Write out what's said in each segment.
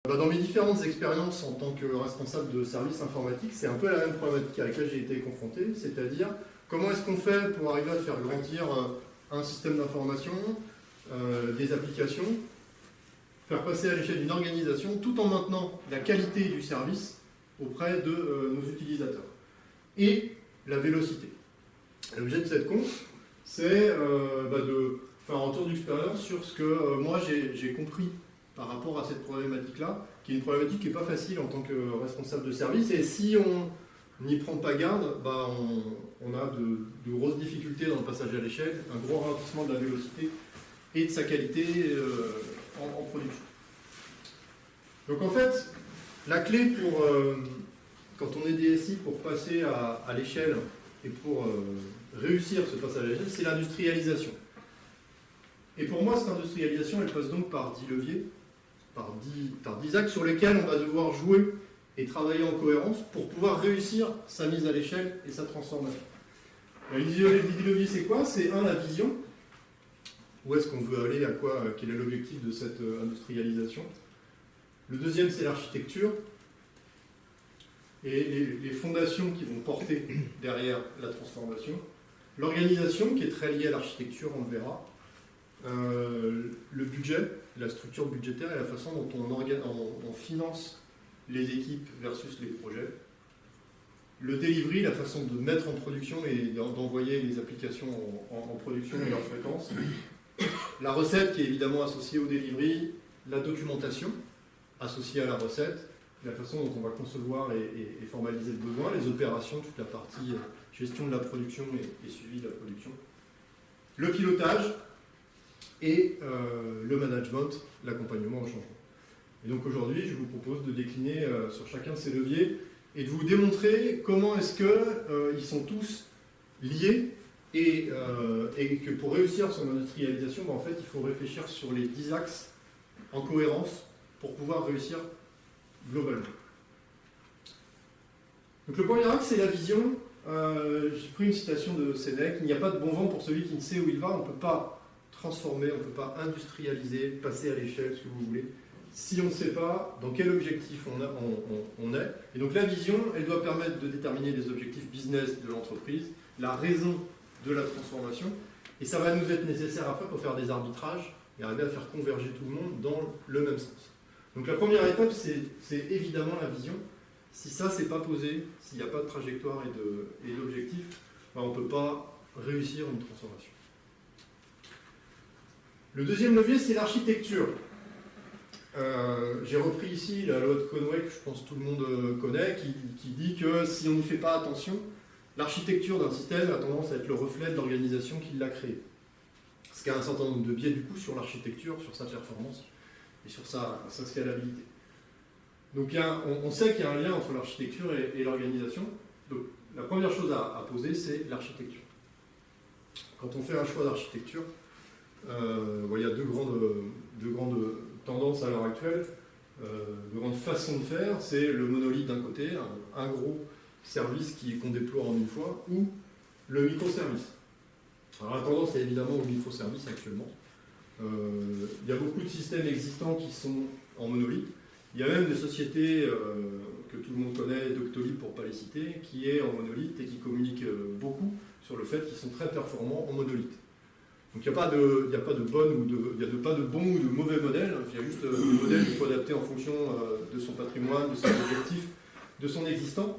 Dans mes différentes expériences en tant que responsable de service informatique, c'est un peu la même problématique à laquelle j'ai été confronté, c'est-à-dire comment est-ce qu'on fait pour arriver à faire grandir un système d'information, des applications, faire passer à l'échelle d'une organisation tout en maintenant la qualité du service auprès de nos utilisateurs et la vélocité. L'objet de cette conf, c'est de faire un retour d'expérience sur ce que moi j'ai compris par rapport à cette problématique-là, qui est une problématique qui n'est pas facile en tant que responsable de service, et si on n'y prend pas garde, on a de grosses difficultés dans le passage à l'échelle, un gros ralentissement de la vélocité et de sa qualité en production. Donc en fait, la clé pour, quand on est DSI, pour passer à l'échelle et pour réussir ce passage à l'échelle, c'est l'industrialisation. Et pour moi, cette industrialisation, elle passe donc par 10 leviers, par 10 axes sur lesquels on va devoir jouer et travailler en cohérence pour pouvoir réussir sa mise à l'échelle et sa transformation. Les 10 leviers, c'est quoi? C'est la vision. Où est-ce qu'on veut aller, quel est l'objectif de cette industrialisation? Le deuxième, c'est l'architecture et les fondations qui vont porter derrière la transformation. L'organisation, qui est très liée à l'architecture, on le verra. Le budget, la structure budgétaire et la façon dont on finance les équipes versus les projets. Le delivery, la façon de mettre en production et d'envoyer les applications en production et leur fréquence. La recette qui est évidemment associée au delivery. La documentation associée à la recette. La façon dont on va concevoir et formaliser le besoin. Les opérations, toute la partie gestion de la production et suivi de la production. Le pilotage. Et le management, l'accompagnement au changement. Et donc aujourd'hui, je vous propose de décliner sur chacun de ces leviers et de vous démontrer comment est-ce qu'ils sont tous liés et que pour réussir son industrialisation, en fait, il faut réfléchir sur les 10 axes en cohérence pour pouvoir réussir globalement. Donc le premier axe, c'est la vision. J'ai pris une citation de Sénèque: il n'y a pas de bon vent pour celui qui ne sait où il va. On ne peut pas transformer, on ne peut pas industrialiser, passer à l'échelle, ce que vous voulez, si on ne sait pas dans quel objectif on est. Et donc la vision, elle doit permettre de déterminer les objectifs business de l'entreprise, la raison de la transformation, et ça va nous être nécessaire après pour faire des arbitrages et arriver à faire converger tout le monde dans le même sens. Donc la première étape, c'est évidemment la vision. Si ça, c'est pas posé, s'il n'y a pas de trajectoire et d'objectif, on ne peut pas réussir une transformation. Le deuxième levier, c'est l'architecture. J'ai repris ici la loi de Conway, que je pense que tout le monde connaît, qui dit que si on n'y fait pas attention, l'architecture d'un système a tendance à être le reflet de l'organisation qui l'a créé. Ce qui a un certain nombre de biais du coup sur l'architecture, sur sa performance et sur sa scalabilité. Donc on sait qu'il y a un lien entre l'architecture et l'organisation. Donc la première chose à poser, c'est l'architecture. Quand on fait un choix d'architecture, il y a deux grandes tendances à l'heure actuelle, deux grandes façons de faire. C'est le monolithe d'un côté, un gros service qu'on déploie en une fois, ou le microservice. Alors la tendance est évidemment au microservice actuellement. Il y a beaucoup de systèmes existants qui sont en monolithe. Il y a même des sociétés que tout le monde connaît, Doctolib pour ne pas les citer, qui est en monolithe et qui communiquent beaucoup sur le fait qu'ils sont très performants en monolithe. Donc il n'y a pas de bon ou de mauvais modèle, il y a juste des modèles qu'il faut adapter en fonction de son patrimoine, de ses objectifs, de son existant.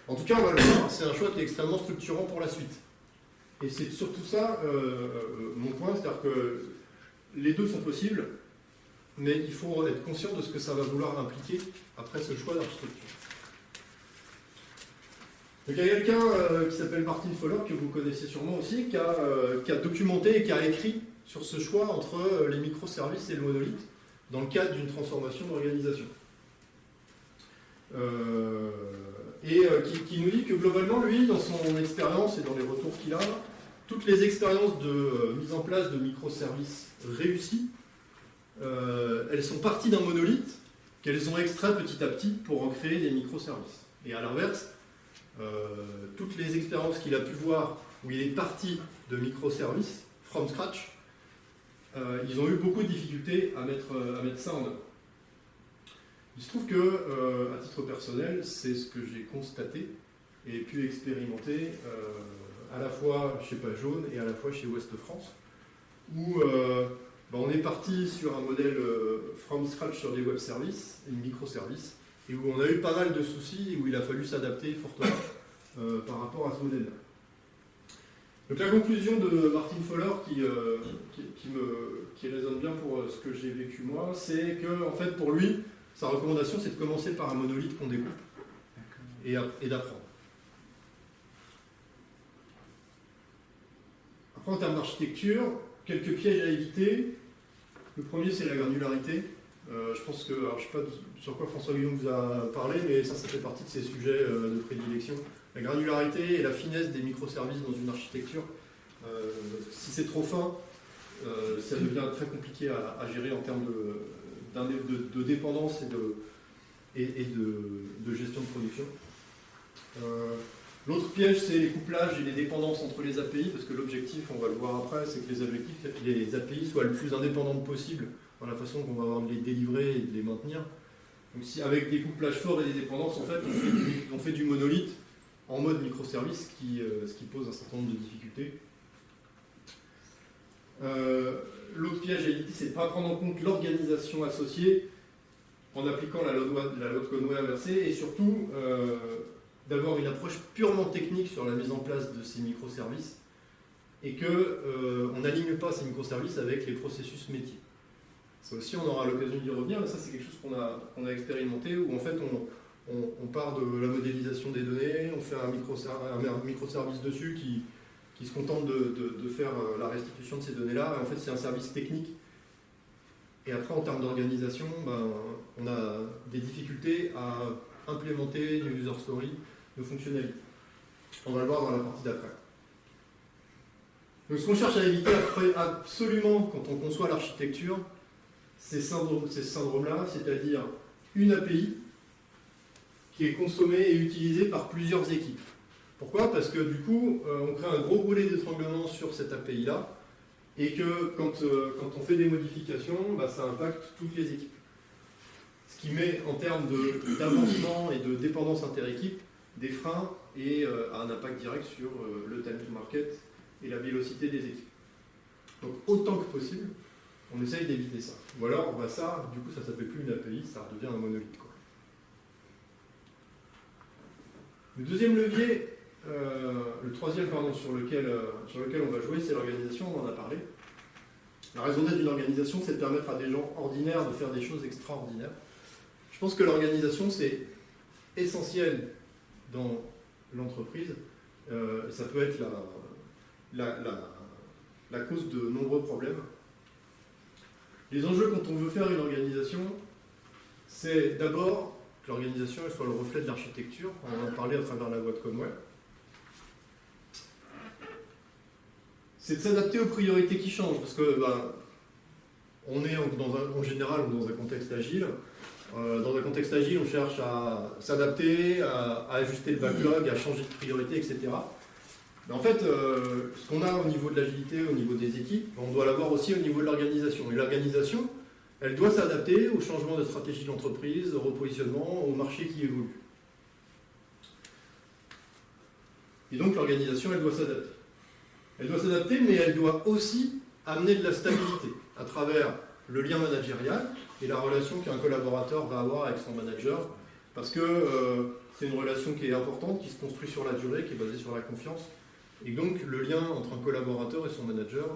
En tout cas, on va le voir, c'est un choix qui est extrêmement structurant pour la suite. Et c'est surtout ça mon point, c'est-à-dire que les deux sont possibles, mais il faut être conscient de ce que ça va vouloir impliquer après ce choix d'architecture. Donc, il y a quelqu'un qui s'appelle Martin Fowler, que vous connaissez sûrement aussi, qui a documenté et qui a écrit sur ce choix entre les microservices et le monolithe dans le cadre d'une transformation d'organisation. Qui nous dit que globalement, lui, dans son expérience et dans les retours qu'il a, toutes les expériences de mise en place de microservices réussies, elles sont parties d'un monolithe qu'elles ont extrait petit à petit pour en créer des microservices. Et à l'inverse, toutes les expériences qu'il a pu voir où il est parti de microservices, from scratch, ils ont eu beaucoup de difficultés à mettre ça en œuvre. Il se trouve que, à titre personnel, c'est ce que j'ai constaté et pu expérimenter à la fois chez Page Jaune et à la fois chez Ouest France, où on est parti sur un modèle from scratch sur des web services, une microservice, et où on a eu pas mal de soucis, et où il a fallu s'adapter fortement par rapport à ce modèle-là. Donc la conclusion de Martin Fowler, qui résonne bien pour ce que j'ai vécu moi, c'est que, en fait, pour lui, sa recommandation, c'est de commencer par un monolithe qu'on découpe et d'apprendre. Après, en termes d'architecture, quelques pièges à éviter. Le premier, c'est la granularité. Je pense que, alors, je ne sais pas sur quoi François Guillaume vous a parlé, mais ça fait partie de ses sujets de prédilection. La granularité et la finesse des microservices dans une architecture. Si c'est trop fin, ça devient très compliqué à gérer en termes de dépendance et de gestion de production. L'autre piège, c'est les couplages et les dépendances entre les API, parce que l'objectif, on va le voir après, c'est que les API soient le plus indépendantes possible dans la façon qu'on va avoir de les délivrer et de les maintenir. Donc si avec des couplages forts et des dépendances, en fait, on fait du monolithe en mode microservice, ce qui pose un certain nombre de difficultés. L'autre piège à éviter, c'est de ne pas prendre en compte l'organisation associée en appliquant la loi de Conway inversée, et surtout d'avoir une approche purement technique sur la mise en place de ces microservices, et qu'on n'aligne pas ces microservices avec les processus métiers. Ça aussi, on aura l'occasion d'y revenir, mais ça c'est quelque chose qu'on a expérimenté, où en fait on part de la modélisation des données, on fait un microservice dessus qui se contente de faire la restitution de ces données-là, et en fait c'est un service technique. Et après, en termes d'organisation, on a des difficultés à implémenter nos user stories, nos fonctionnalités. On va le voir dans la partie d'après. Donc ce qu'on cherche à éviter absolument quand on conçoit l'architecture, ces syndromes-là, c'est-à-dire une API qui est consommée et utilisée par plusieurs équipes. Pourquoi? Parce que du coup, on crée un gros roulet d'étranglement sur cette API-là, et que quand on fait des modifications, ça impacte toutes les équipes. Ce qui met en termes d'avancement et de dépendance inter-équipe des freins et a un impact direct sur le time to market et la vélocité des équipes. Donc autant que possible, on essaye d'éviter ça. Ou alors, ça, du coup, ça ne s'appelle plus une API, ça devient un monolithe, quoi. Le deuxième levier, le troisième sur lequel on va jouer, c'est l'organisation, on en a parlé. La raison d'être d'une organisation, c'est de permettre à des gens ordinaires de faire des choses extraordinaires. Je pense que l'organisation, c'est essentiel dans l'entreprise. Ça peut être la cause de nombreux problèmes. Les enjeux quand on veut faire une organisation, c'est d'abord que l'organisation soit le reflet de l'architecture. On en a parlé à travers la loi de Conway. C'est de s'adapter aux priorités qui changent, parce que on est en général dans un contexte agile. Dans un contexte agile, on cherche à s'adapter, à ajuster le backlog, à changer de priorité, etc. Mais en fait, ce qu'on a au niveau de l'agilité, au niveau des équipes, on doit l'avoir aussi au niveau de l'organisation. Et l'organisation, elle doit s'adapter au changement de stratégie de l'entreprise, au repositionnement, au marché qui évolue. Et donc l'organisation, elle doit s'adapter. Elle doit s'adapter, mais elle doit aussi amener de la stabilité à travers le lien managérial et la relation qu'un collaborateur va avoir avec son manager, parce que c'est une relation qui est importante, qui se construit sur la durée, qui est basée sur la confiance. Et donc le lien entre un collaborateur et son manager,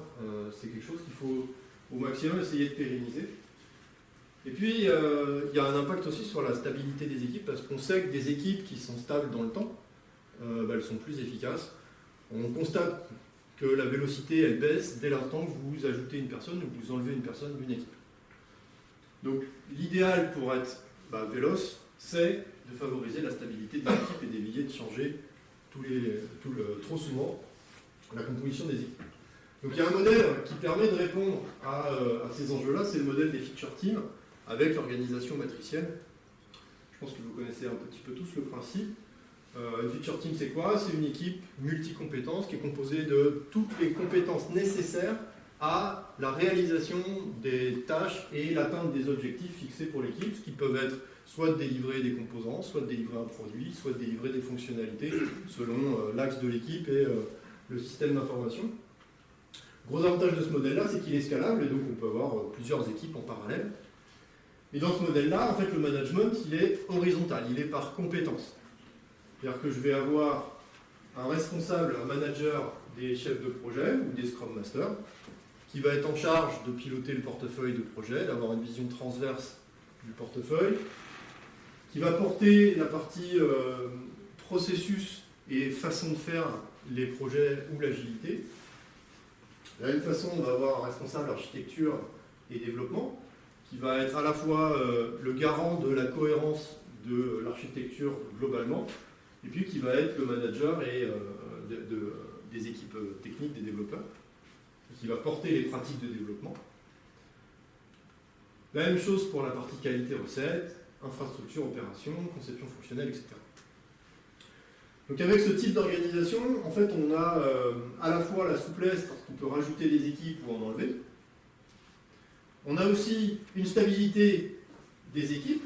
c'est quelque chose qu'il faut au maximum essayer de pérenniser. Et puis il y a un impact aussi sur la stabilité des équipes, parce qu'on sait que des équipes qui sont stables dans le temps, elles sont plus efficaces. On constate que la vélocité, elle baisse dès l'instant que vous ajoutez une personne ou que vous enlevez une personne d'une équipe. Donc l'idéal pour être véloce, c'est de favoriser la stabilité de l'équipe et d'éviter de changer trop souvent la composition des équipes. Donc il y a un modèle qui permet de répondre à ces enjeux-là, c'est le modèle des feature teams avec l'organisation matricielle. Je pense que vous connaissez un petit peu tous le principe. Une feature team, c'est quoi? C'est une équipe multi-compétences qui est composée de toutes les compétences nécessaires à la réalisation des tâches et l'atteinte des objectifs fixés pour l'équipe, ce qui peuvent être soit de délivrer des composants, soit de délivrer un produit, soit de délivrer des fonctionnalités selon l'axe de l'équipe et le système d'information. Gros avantage de ce modèle-là, c'est qu'il est scalable et donc on peut avoir plusieurs équipes en parallèle. Et dans ce modèle-là, en fait, le management, il est horizontal, il est par compétence. C'est-à-dire que je vais avoir un responsable, un manager des chefs de projet ou des Scrum Masters qui va être en charge de piloter le portefeuille de projet, d'avoir une vision transverse du portefeuille, qui va porter la partie processus et façon de faire les projets ou l'agilité. De la même façon, on va avoir un responsable architecture et développement qui va être à la fois le garant de la cohérence de l'architecture globalement, et puis qui va être le manager et, des équipes techniques des développeurs, qui va porter les pratiques de développement. La même chose pour la partie qualité recette, infrastructure, opération, conception fonctionnelle, etc. Donc avec ce type d'organisation, en fait, on a à la fois la souplesse, parce qu'on peut rajouter des équipes ou en enlever. On a aussi une stabilité des équipes,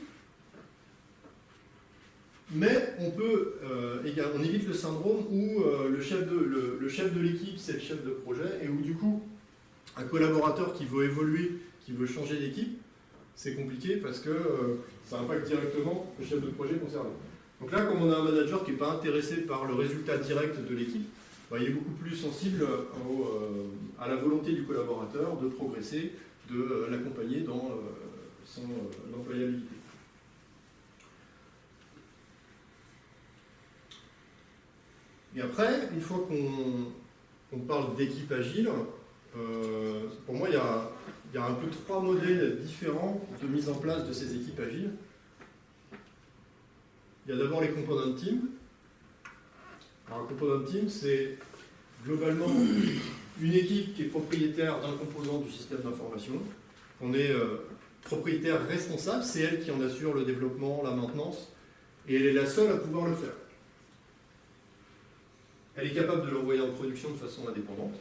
mais on évite le syndrome où le chef de l'équipe, c'est le chef de projet, et où du coup, un collaborateur qui veut évoluer, qui veut changer d'équipe, c'est compliqué parce que ça impacte directement le chef de projet concerné. Donc là, comme on a un manager qui n'est pas intéressé par le résultat direct de l'équipe, il est beaucoup plus sensible à la volonté du collaborateur de progresser, de l'accompagner dans son employabilité. Et après, une fois qu'on parle d'équipe agile, pour moi, il y a un peu 3 modèles différents de mise en place de ces équipes agiles. Il y a d'abord les component team. Alors, un component team, c'est globalement une équipe qui est propriétaire d'un composant du système d'information. On est propriétaire responsable, c'est elle qui en assure le développement, la maintenance, et elle est la seule à pouvoir le faire. Elle est capable de l'envoyer en production de façon indépendante.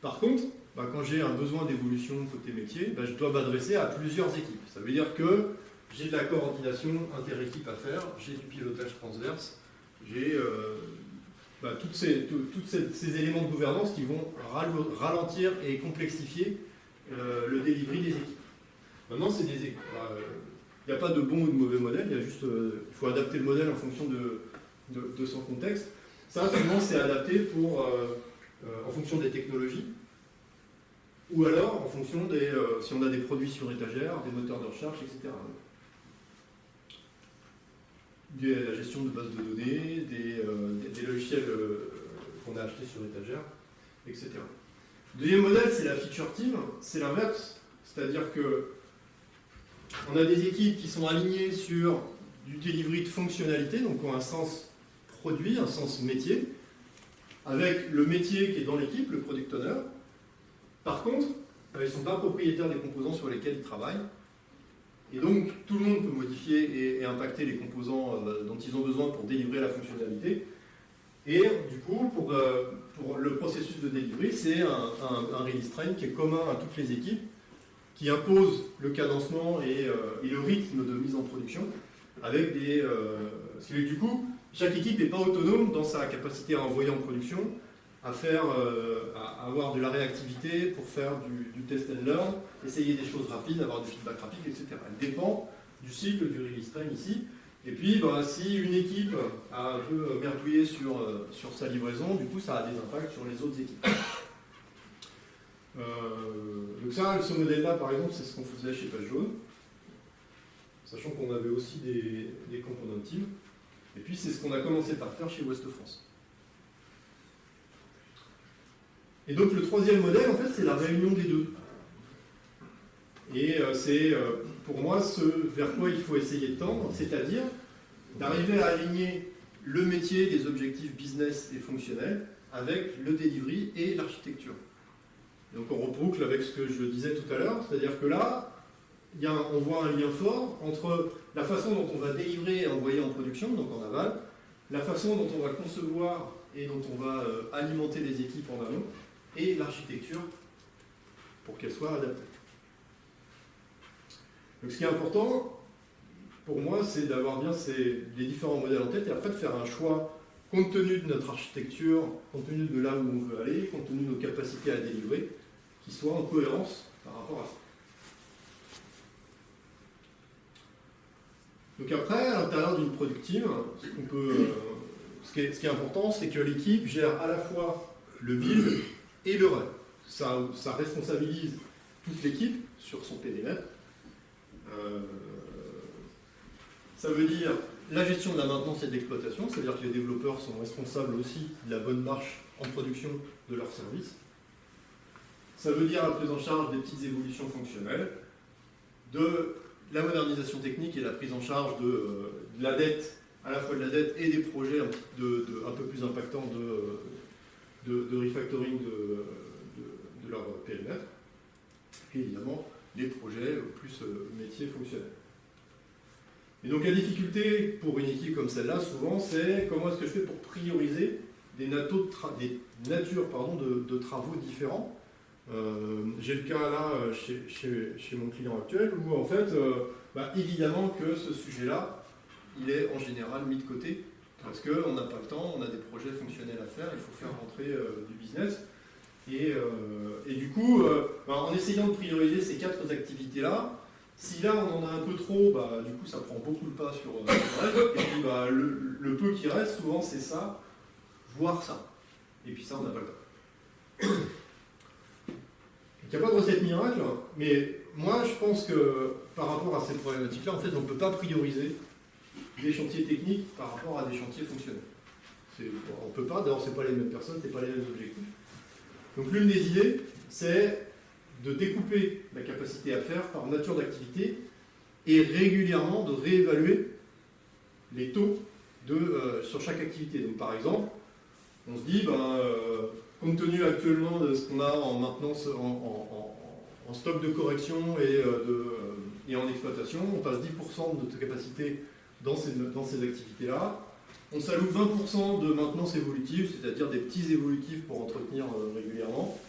Par contre, quand j'ai un besoin d'évolution côté métier, je dois m'adresser à plusieurs équipes. Ça veut dire que j'ai de la coordination inter-équipe à faire, j'ai du pilotage transverse, j'ai tous ces éléments de gouvernance qui vont ralentir et complexifier le delivery des équipes. Maintenant, c'est des équipes. Il n'y a pas de bon ou de mauvais modèle, il il faut adapter le modèle en fonction de son contexte. Ça, souvent, c'est adapté en fonction des technologies, ou alors en fonction si on a des produits sur étagère, des moteurs de recherche, etc. La gestion de bases de données, des logiciels qu'on a achetés sur étagère, etc. Deuxième modèle, c'est la feature team, c'est l'inverse, c'est-à-dire que on a des équipes qui sont alignées sur du delivery de fonctionnalités, donc ont un sens produit, un sens métier, avec le métier qui est dans l'équipe, le product owner. Par contre, ils ne sont pas propriétaires des composants sur lesquels ils travaillent. Et donc, tout le monde peut modifier et impacter les composants dont ils ont besoin pour délivrer la fonctionnalité. Et du coup, pour le processus de delivery, c'est un release train qui est commun à toutes les équipes, qui impose le cadencement et le rythme de mise en production, avec parce que du coup, chaque équipe n'est pas autonome dans sa capacité à envoyer en production, à avoir de la réactivité pour faire du test and learn, essayer des choses rapides, avoir du feedback rapide, etc. Elle dépend du cycle du release train ici. Et puis, si une équipe a un peu merdouillé sur sa livraison, du coup, ça a des impacts sur les autres équipes. Donc ça, ce modèle-là, par exemple, c'est ce qu'on faisait chez Page Jaune, sachant qu'on avait aussi des component teams. Et puis, c'est ce qu'on a commencé par faire chez Ouest France. Et donc, le troisième modèle, en fait, c'est la réunion des deux. Et c'est, pour moi, ce vers quoi il faut essayer de tendre, c'est-à-dire d'arriver à aligner le métier des objectifs business et fonctionnels avec le delivery et l'architecture. Donc, on reboucle avec ce que je disais tout à l'heure, c'est-à-dire que là, on voit un lien fort entre la façon dont on va délivrer et envoyer en production, donc en aval, la façon dont on va concevoir et dont on va alimenter les équipes en amont, et l'architecture pour qu'elle soit adaptée. Donc ce qui est important, pour moi, c'est d'avoir bien les différents modèles en tête et après de faire un choix compte tenu de notre architecture, compte tenu de là où on veut aller, compte tenu de nos capacités à délivrer, qui soit en cohérence par rapport à ça. Donc après, à l'intérieur d'une product team, ce qui est important, c'est que l'équipe gère à la fois le build et le run. Ça responsabilise toute l'équipe sur son périmètre. Ça veut dire la gestion de la maintenance et de l'exploitation, c'est-à-dire que les développeurs sont responsables aussi de la bonne marche en production de leurs services. Ça veut dire la prise en charge des petites évolutions fonctionnelles, de la modernisation technique et la prise en charge de la dette, à la fois de la dette et des projets un peu plus impactants de refactoring de leur périmètre. Puis évidemment, les projets plus métiers fonctionnels. Et donc la difficulté pour une équipe comme celle-là, souvent, c'est comment est-ce que je fais pour prioriser des natures de travaux différents. J'ai le cas là chez mon client actuel où en fait, évidemment que ce sujet-là, il est en général mis de côté parce qu'on n'a pas le temps, on a des projets fonctionnels à faire, il faut faire rentrer du business. Et du coup, en essayant de prioriser ces 4 activités-là, si là on en a un peu trop, du coup ça prend beaucoup le pas sur le reste. Et puis le peu qui reste, souvent c'est ça, voire ça. Et puis ça, on n'a pas le temps. Il n'y a pas de recette miracle, mais moi je pense que par rapport à ces problématiques-là, en fait, on ne peut pas prioriser des chantiers techniques par rapport à des chantiers fonctionnels. On ne peut pas, d'ailleurs, ce n'est pas les mêmes personnes, ce n'est pas les mêmes objectifs. Donc l'une des idées, c'est de découper la capacité à faire par nature d'activité et régulièrement de réévaluer les taux sur chaque activité. Donc par exemple, on se dit, compte tenu actuellement de ce qu'on a en maintenance, en stock de correction et en exploitation, on passe 10% de notre capacité dans ces activités-là. On s'alloue 20% de maintenance évolutive, c'est-à-dire des petits évolutifs pour entretenir régulièrement.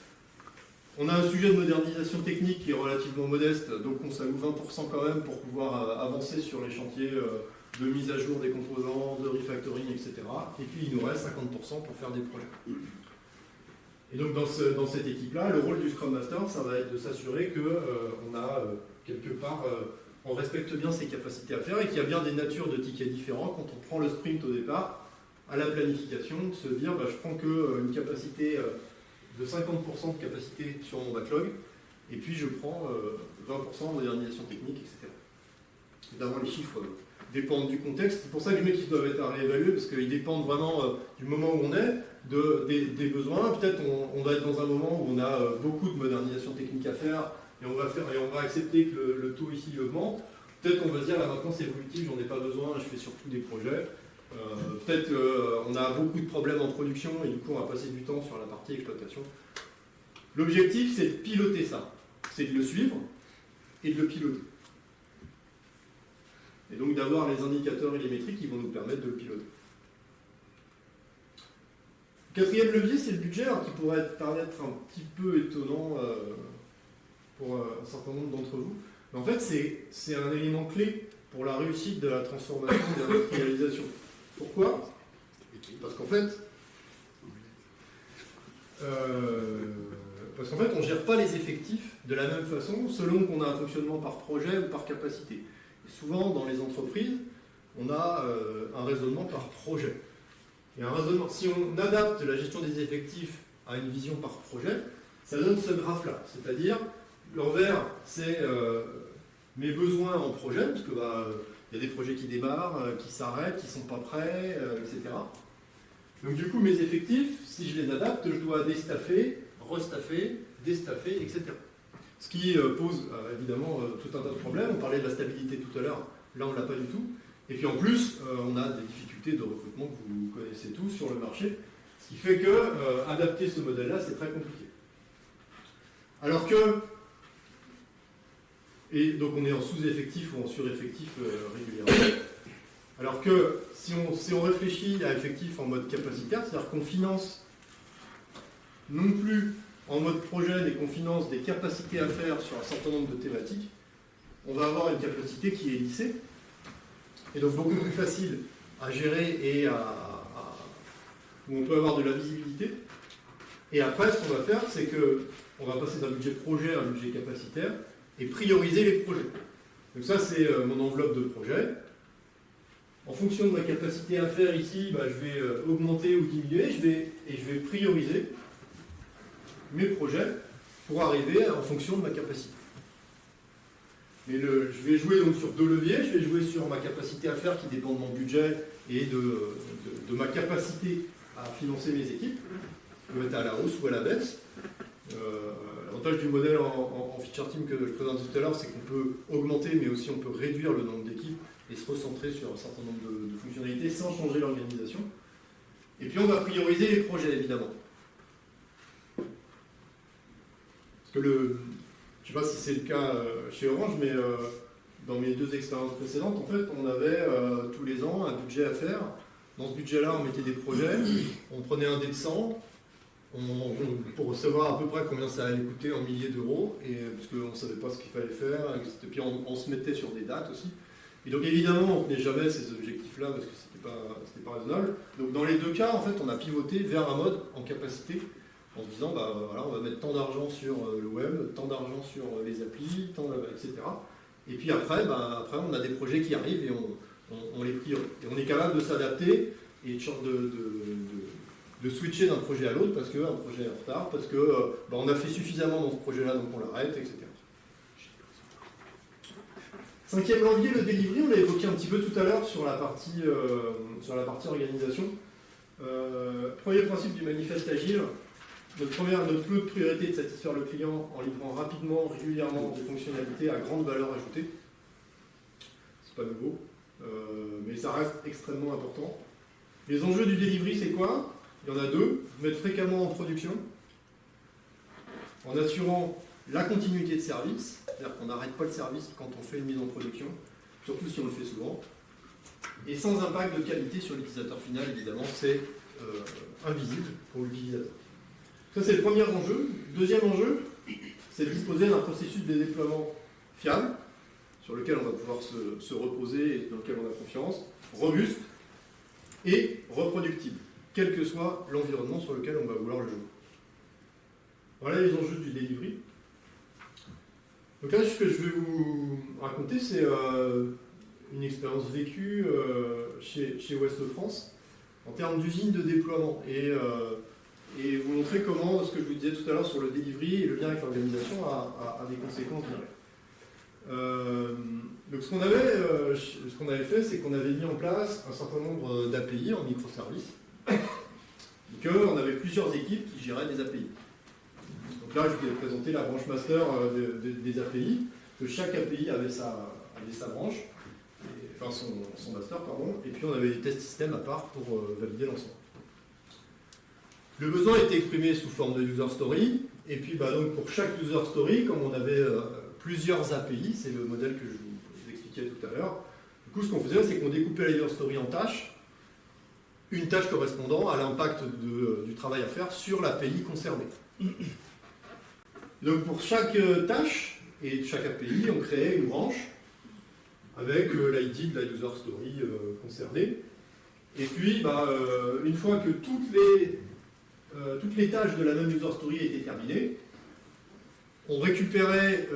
On a un sujet de modernisation technique qui est relativement modeste, donc on s'alloue 20% quand même pour pouvoir avancer sur les chantiers de mise à jour des composants, de refactoring, etc. Et puis il nous reste 50% pour faire des projets. Et donc dans cette équipe-là, le rôle du Scrum Master, ça va être de s'assurer qu'on a quelque part, on respecte bien ses capacités à faire et qu'il y a bien des natures de tickets différents. Quand on prend le sprint au départ, à la planification, de se dire je prends qu'une capacité de 50% de capacité sur mon backlog, et puis je prends 20% en modernisation technique, etc. Évidemment, les chiffres dépendent du contexte. C'est pour ça que je mets qu'ils doivent être à réévaluer, parce qu'ils dépendent vraiment du moment où on est, des besoins. Peut-être on va être dans un moment où on a beaucoup de modernisation technique à faire, et on va accepter que le taux ici augmente. Peut-être on va se dire la maintenance évolutive, j'en ai pas besoin, je fais surtout des projets. Peut-être on a beaucoup de problèmes en production et du coup on va passer du temps sur la partie exploitation. L'objectif, c'est de piloter ça, c'est de le suivre et de le piloter. Et donc d'avoir les indicateurs et les métriques qui vont nous permettre de le piloter. Quatrième levier, c'est le budget, qui pourrait paraître un petit peu étonnant pour un certain nombre d'entre vous. Mais en fait, c'est un élément clé pour la réussite de la transformation et de l'industrialisation. Pourquoi ? Parce qu'en fait, on ne gère pas les effectifs de la même façon selon qu'on a un fonctionnement par projet ou par capacité. Et souvent, dans les entreprises, on a un raisonnement par projet. Et un raisonnement, si on adapte la gestion des effectifs à une vision par projet, ça donne ce graphe-là. C'est-à-dire, l'envers, c'est mes besoins en projet, parce que y a des projets qui démarrent, qui s'arrêtent, qui ne sont pas prêts, etc. Donc du coup, mes effectifs, si je les adapte, je dois déstaffer, restaffer, déstaffer, etc. Ce qui pose évidemment tout un tas de problèmes. On parlait de la stabilité tout à l'heure, là on ne l'a pas du tout. Et puis en plus, on a des difficultés de recrutement que vous connaissez tous sur le marché, ce qui fait que adapter ce modèle-là, c'est très compliqué. Alors que, et donc on est en sous-effectif ou en sur-effectif régulièrement, alors que si on réfléchit à effectif en mode capacitaire, c'est-à-dire qu'on finance non plus en mode projet, mais qu'on finance des capacités à faire sur un certain nombre de thématiques, on va avoir une capacité qui est lissée. et donc beaucoup plus facile à gérer et où on peut avoir de la visibilité. Et après, ce qu'on va faire, c'est qu'on va passer d'un budget projet à un budget capacitaire et prioriser les projets. Donc ça, c'est mon enveloppe de projet. En fonction de ma capacité à faire ici, bah, je vais augmenter ou diminuer, et je vais prioriser mes projets pour arriver en fonction de ma capacité. Mais je vais jouer donc sur deux leviers. Je vais jouer sur ma capacité à faire qui dépend de mon budget et de ma capacité à financer mes équipes. Ça peut être à la hausse ou à la baisse. L'avantage du modèle en feature team que je présentais tout à l'heure, c'est qu'on peut augmenter, mais aussi on peut réduire le nombre d'équipes et se recentrer sur un certain nombre de fonctionnalités sans changer l'organisation. Et puis on va prioriser les projets, évidemment. Parce que je ne sais pas si c'est le cas chez Orange, mais dans mes deux expériences précédentes, en fait, on avait tous les ans un budget à faire. Dans ce budget-là, on mettait des projets, on prenait un dé de 100, pour savoir à peu près combien ça allait coûter en milliers d'euros, parce qu'on ne savait pas ce qu'il fallait faire, et puis on se mettait sur des dates aussi. Et donc évidemment, on ne tenait jamais ces objectifs-là parce que ce n'était pas raisonnable. Donc dans les deux cas, en fait, on a pivoté vers un mode en capacité, en se disant, bah, voilà, on va mettre tant d'argent sur le web, tant d'argent sur les applis, etc. Et puis après, on a des projets qui arrivent et on les priorise. Et on est capable de s'adapter et de switcher d'un projet à l'autre parce qu'un projet est en retard, parce qu'on a fait suffisamment dans ce projet-là, donc on l'arrête, etc. 5e levier, le delivery, on l'a évoqué un petit peu tout à l'heure sur la partie organisation. Premier principe du manifeste agile, notre plus haute priorité est de satisfaire le client en livrant rapidement, régulièrement des fonctionnalités à grande valeur ajoutée. C'est pas nouveau, mais ça reste extrêmement important. Les enjeux du delivery, c'est quoi? Il y en a deux. Mettre fréquemment en production, en assurant la continuité de service, c'est-à-dire qu'on n'arrête pas le service quand on fait une mise en production, surtout si on le fait souvent, et sans impact de qualité sur l'utilisateur final, évidemment, c'est invisible pour l'utilisateur. Ça, c'est le premier enjeu. Deuxième enjeu, c'est de disposer d'un processus de déploiement fiable, sur lequel on va pouvoir se reposer et dans lequel on a confiance, robuste et reproductible, quel que soit l'environnement sur lequel on va vouloir le jouer. Voilà les enjeux du delivery. Donc là, ce que je vais vous raconter, c'est une expérience vécue chez Ouest France en termes d'usine de déploiement et vous montrer comment ce que je vous disais tout à l'heure sur le delivery et le lien avec l'organisation a des conséquences directes. Donc ce qu'on avait fait, c'est qu'on avait mis en place un certain nombre d'API en microservices, et qu'on avait plusieurs équipes qui géraient des API. Donc là, je vous ai présenté la branche master des API, que chaque API avait sa branche, enfin son master, pardon, et puis on avait des tests système à part pour valider l'ensemble. Le besoin était exprimé sous forme de user story, et puis donc pour chaque user story, comme on avait plusieurs API, c'est le modèle que je vous expliquais tout à l'heure, du coup ce qu'on faisait, c'est qu'on découpait la user story en tâches, une tâche correspondant à l'impact du travail à faire sur l'API concernée. Donc pour chaque tâche et chaque API, on créait une branche avec l'ID de la user story concernée. Et puis, une fois que toutes les tâches de la même user story étaient terminées, on récupérait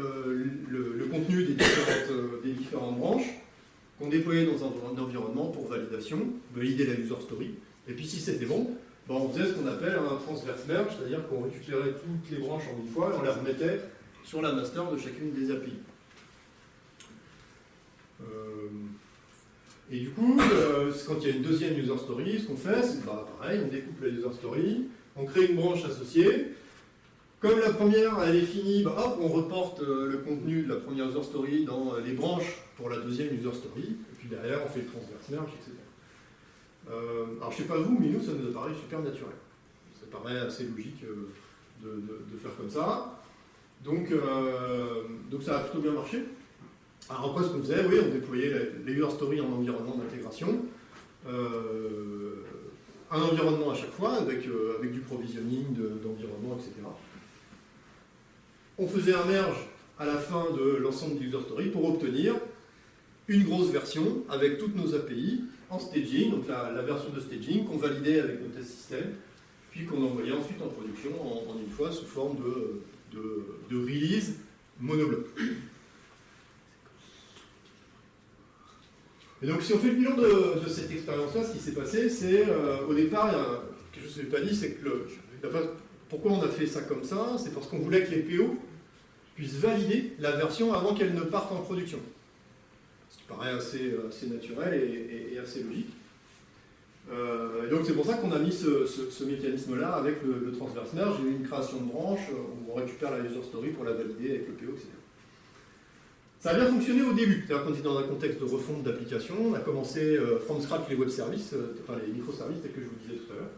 le contenu des différentes branches qu'on déployait dans un environnement pour validation, valider la user story. Et puis si c'était bon, on faisait ce qu'on appelle un transverse merge, c'est-à-dire qu'on récupérait toutes les branches en une fois et on les remettait sur la master de chacune des API. Et du coup, quand il y a une deuxième user story, ce qu'on fait, c'est pareil, on découpe la user story, on crée une branche associée. Comme la première, elle est finie, hop, on reporte le contenu de la première user story dans les branches pour la deuxième user story, et puis derrière, on fait le transverse merge, etc. Alors, je ne sais pas vous, mais nous, ça nous a paru super naturel. Ça paraît assez logique de faire comme ça. Donc ça a plutôt bien marché. Alors après, ce qu'on faisait, oui, on déployait les user stories en environnement d'intégration. Un environnement à chaque fois, avec du provisioning d'environnement, etc. On faisait un merge à la fin de l'ensemble des user stories pour obtenir une grosse version avec toutes nos API en staging, donc la version de staging qu'on validait avec nos test système, puis qu'on envoyait ensuite en production en une fois sous forme de release monobloc. Et donc si on fait le bilan de cette expérience-là, ce qui s'est passé, c'est au départ, quelque chose que je ne vous ai pas dit, c'est que pourquoi on a fait ça comme ça, c'est parce qu'on voulait que les PO puissent valider la version avant qu'elle ne parte en production. Ce qui paraît assez naturel et assez logique. Et donc c'est pour ça qu'on a mis ce mécanisme-là avec le transverse merge. J'ai eu une création de branche où on récupère la user story pour la valider avec le PO, etc. Ça a bien fonctionné au début. C'est-à-dire qu'on était dans un contexte de refonte d'application. On a commencé from scratch les web services, enfin les microservices, tel que je vous disais tout à l'heure.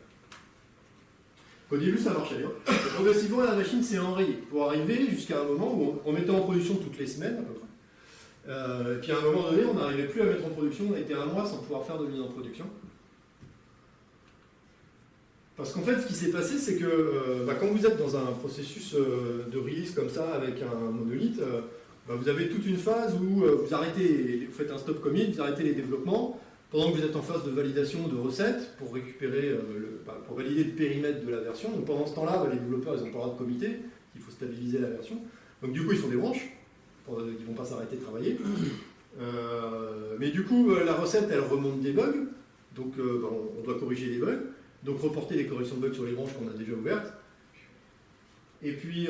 Au début, ça marchait bien. Et progressivement, la machine s'est enrayée pour arriver jusqu'à un moment où on mettait en production toutes les semaines, à peu près. Et puis à un moment donné, on n'arrivait plus à mettre en production. On a été un mois sans pouvoir faire de mise en production. Parce qu'en fait, ce qui s'est passé, c'est que quand vous êtes dans un processus de release comme ça, avec un monolithe, vous avez toute une phase où vous arrêtez, vous faites un stop commit, vous arrêtez les développements, pendant que vous êtes en phase de validation de recettes pour récupérer, pour valider le périmètre de la version. Donc pendant ce temps-là, les développeurs n'ont pas le droit de commiter, il faut stabiliser la version. Donc du coup, ils font des branches, ils ne vont pas s'arrêter de travailler. Mais du coup, la recette, elle remonte des bugs, donc on doit corriger les bugs, donc reporter les corrections de bugs sur les branches qu'on a déjà ouvertes. Et puis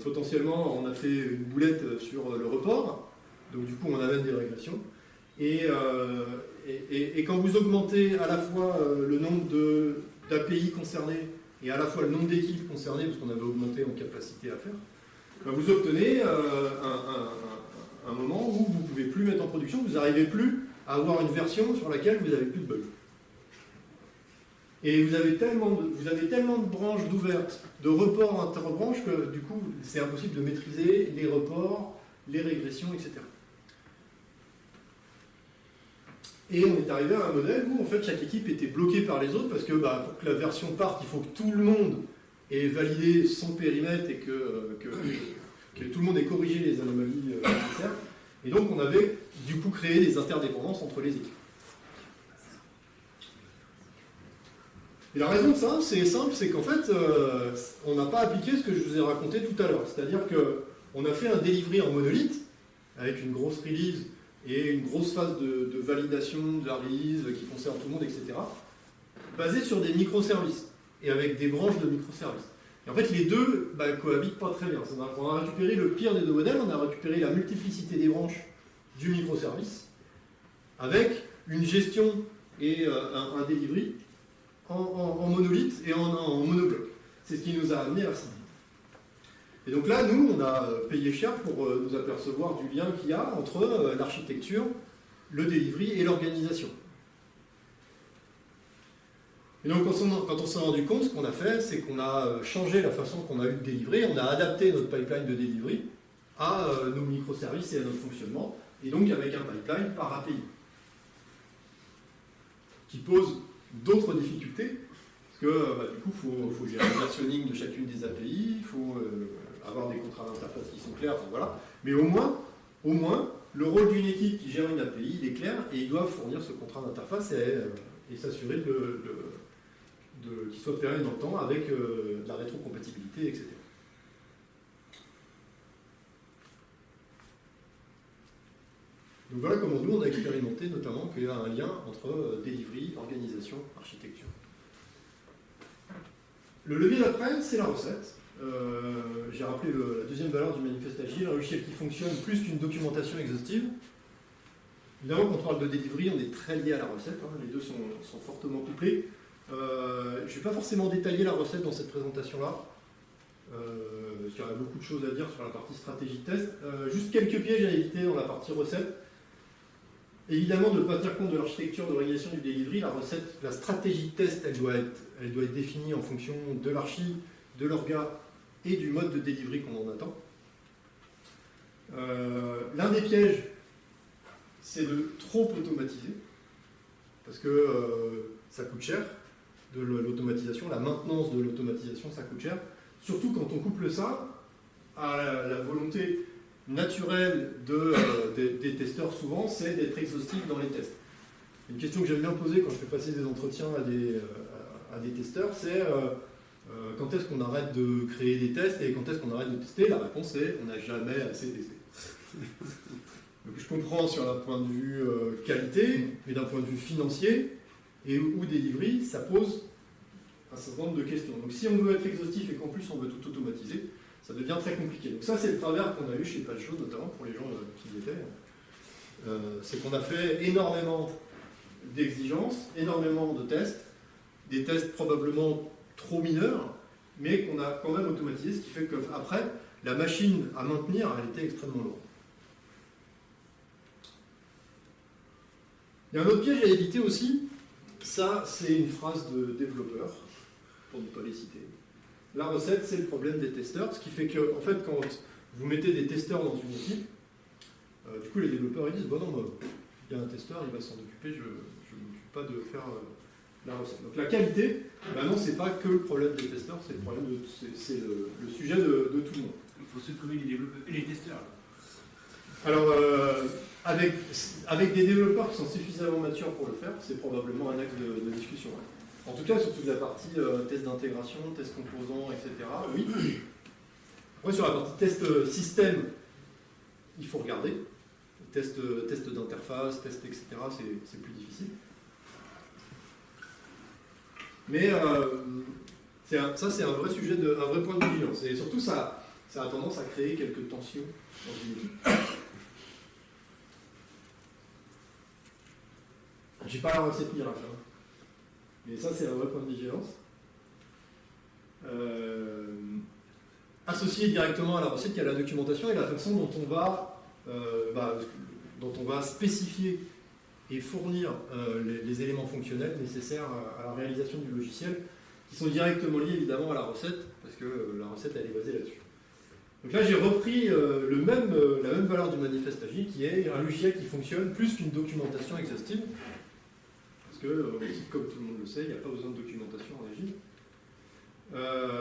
potentiellement, on a fait une boulette sur le report, donc du coup, on amène des régressions. Et quand vous augmentez à la fois le nombre d'API concernées et à la fois le nombre d'équipes concernées, parce qu'on avait augmenté en capacité à faire, vous obtenez un moment où vous ne pouvez plus mettre en production, vous n'arrivez plus à avoir une version sur laquelle vous n'avez plus de bugs. Et vous avez tellement de branches d'ouvertes, de reports interbranches, que du coup, c'est impossible de maîtriser les reports, les régressions, etc. Et on est arrivé à un modèle où en fait chaque équipe était bloquée par les autres parce que pour que la version parte, il faut que tout le monde ait validé son périmètre et que tout le monde ait corrigé les anomalies nécessaires. Et donc on avait du coup créé des interdépendances entre les équipes. Et la raison de ça, c'est simple, c'est qu'en fait, on n'a pas appliqué ce que je vous ai raconté tout à l'heure. C'est-à-dire qu'on a fait un delivery en monolithe avec une grosse release et une grosse phase de validation de la release qui concerne tout le monde, etc., basé sur des microservices et avec des branches de microservices. Et en fait, les deux cohabitent pas très bien. On a récupéré le pire des deux modèles, on a récupéré la multiplicité des branches du microservice avec une gestion et un delivery en monolithe et en monobloc. C'est ce qui nous a amené à ça. Et donc là, nous, on a payé cher pour nous apercevoir du lien qu'il y a entre l'architecture, le delivery et l'organisation. Et donc quand on s'est rendu compte, ce qu'on a fait, c'est qu'on a changé la façon qu'on a eu de délivrer, on a adapté notre pipeline de delivery à nos microservices et à notre fonctionnement, et donc avec un pipeline par API, qui pose d'autres difficultés, parce que du coup, il faut gérer le versionning de chacune des API, il faut avoir des contrats d'interface qui sont clairs, voilà. Mais au moins, le rôle d'une équipe qui gère une API, il est clair, et ils doivent fournir ce contrat d'interface et s'assurer qu'il soit pérenne dans le temps avec de la rétrocompatibilité, etc. Donc voilà comment nous, on a expérimenté notamment qu'il y a un lien entre delivery, organisation, architecture. Le levier d'après, c'est la recette. J'ai rappelé la deuxième valeur du manifeste agile, un logiciel qui fonctionne plus qu'une documentation exhaustive. Évidemment, quand on parle de delivery, on est très lié à la recette, hein, les deux sont fortement couplés. Je ne vais pas forcément détailler la recette dans cette présentation-là, parce qu'il y aurait beaucoup de choses à dire sur la partie stratégie de test. Juste quelques pièges à éviter dans la partie recette. Évidemment, de ne pas tenir compte de l'architecture d'organisation du delivery, la stratégie de test, elle doit être définie en fonction de l'archi, de l'orga et du mode de delivery qu'on en attend. L'un des pièges, c'est de trop automatiser, parce que ça coûte cher, de l'automatisation, la maintenance de l'automatisation, ça coûte cher, surtout quand on couple ça à la volonté naturel des testeurs souvent, c'est d'être exhaustif dans les tests. Une question que j'aime bien poser quand je fais passer des entretiens à des testeurs, c'est quand est-ce qu'on arrête de créer des tests et quand est-ce qu'on arrête de tester? La réponse est on n'a jamais assez testé. Donc je comprends sur un point de vue qualité, mais d'un point de vue financier ou delivery, ça pose un certain nombre de questions. Donc si on veut être exhaustif et qu'en plus on veut tout automatiser, ça devient très compliqué. Donc ça c'est le travers qu'on a eu chez Patchos, notamment pour les gens qui y étaient. C'est qu'on a fait énormément d'exigences, énormément de tests, des tests probablement trop mineurs, mais qu'on a quand même automatisé, ce qui fait qu'après, la machine à maintenir, elle était extrêmement lourde. Il y a un autre piège à éviter aussi, ça c'est une phrase de développeur, pour ne pas les citer. La recette, c'est le problème des testeurs, ce qui fait que, en fait, quand vous mettez des testeurs dans une équipe, du coup les développeurs ils disent, bon non, il y a un testeur, il va s'en occuper, je ne m'occupe pas de faire la recette. Donc la qualité, ben non, c'est pas que le problème des testeurs, c'est le problème c'est le sujet de tout le monde. Il faut secouer les développeurs et les testeurs. Alors, avec des développeurs qui sont suffisamment matures pour le faire, c'est probablement un axe de discussion. En tout cas, sur toute la partie test d'intégration, test composants, etc. Oui. Après, sur la partie test système, il faut regarder. Test d'interface, test, etc., c'est plus difficile. Mais ça, c'est un vrai sujet, un vrai point de vigilance. Et surtout, ça a tendance à créer quelques tensions dans une équipe. J'ai pas la recette miracle, hein. Mais ça, c'est un vrai point de vigilance. Associé directement à la recette, il y a la documentation et la façon dont on va spécifier et fournir les éléments fonctionnels nécessaires à la réalisation du logiciel, qui sont directement liés évidemment à la recette, parce que la recette elle est basée là-dessus. Donc là j'ai repris la même valeur du manifeste agile, qui est un logiciel qui fonctionne plus qu'une documentation exhaustive, parce que comme tout le monde le sait, il n'y a pas besoin de documentation en agile.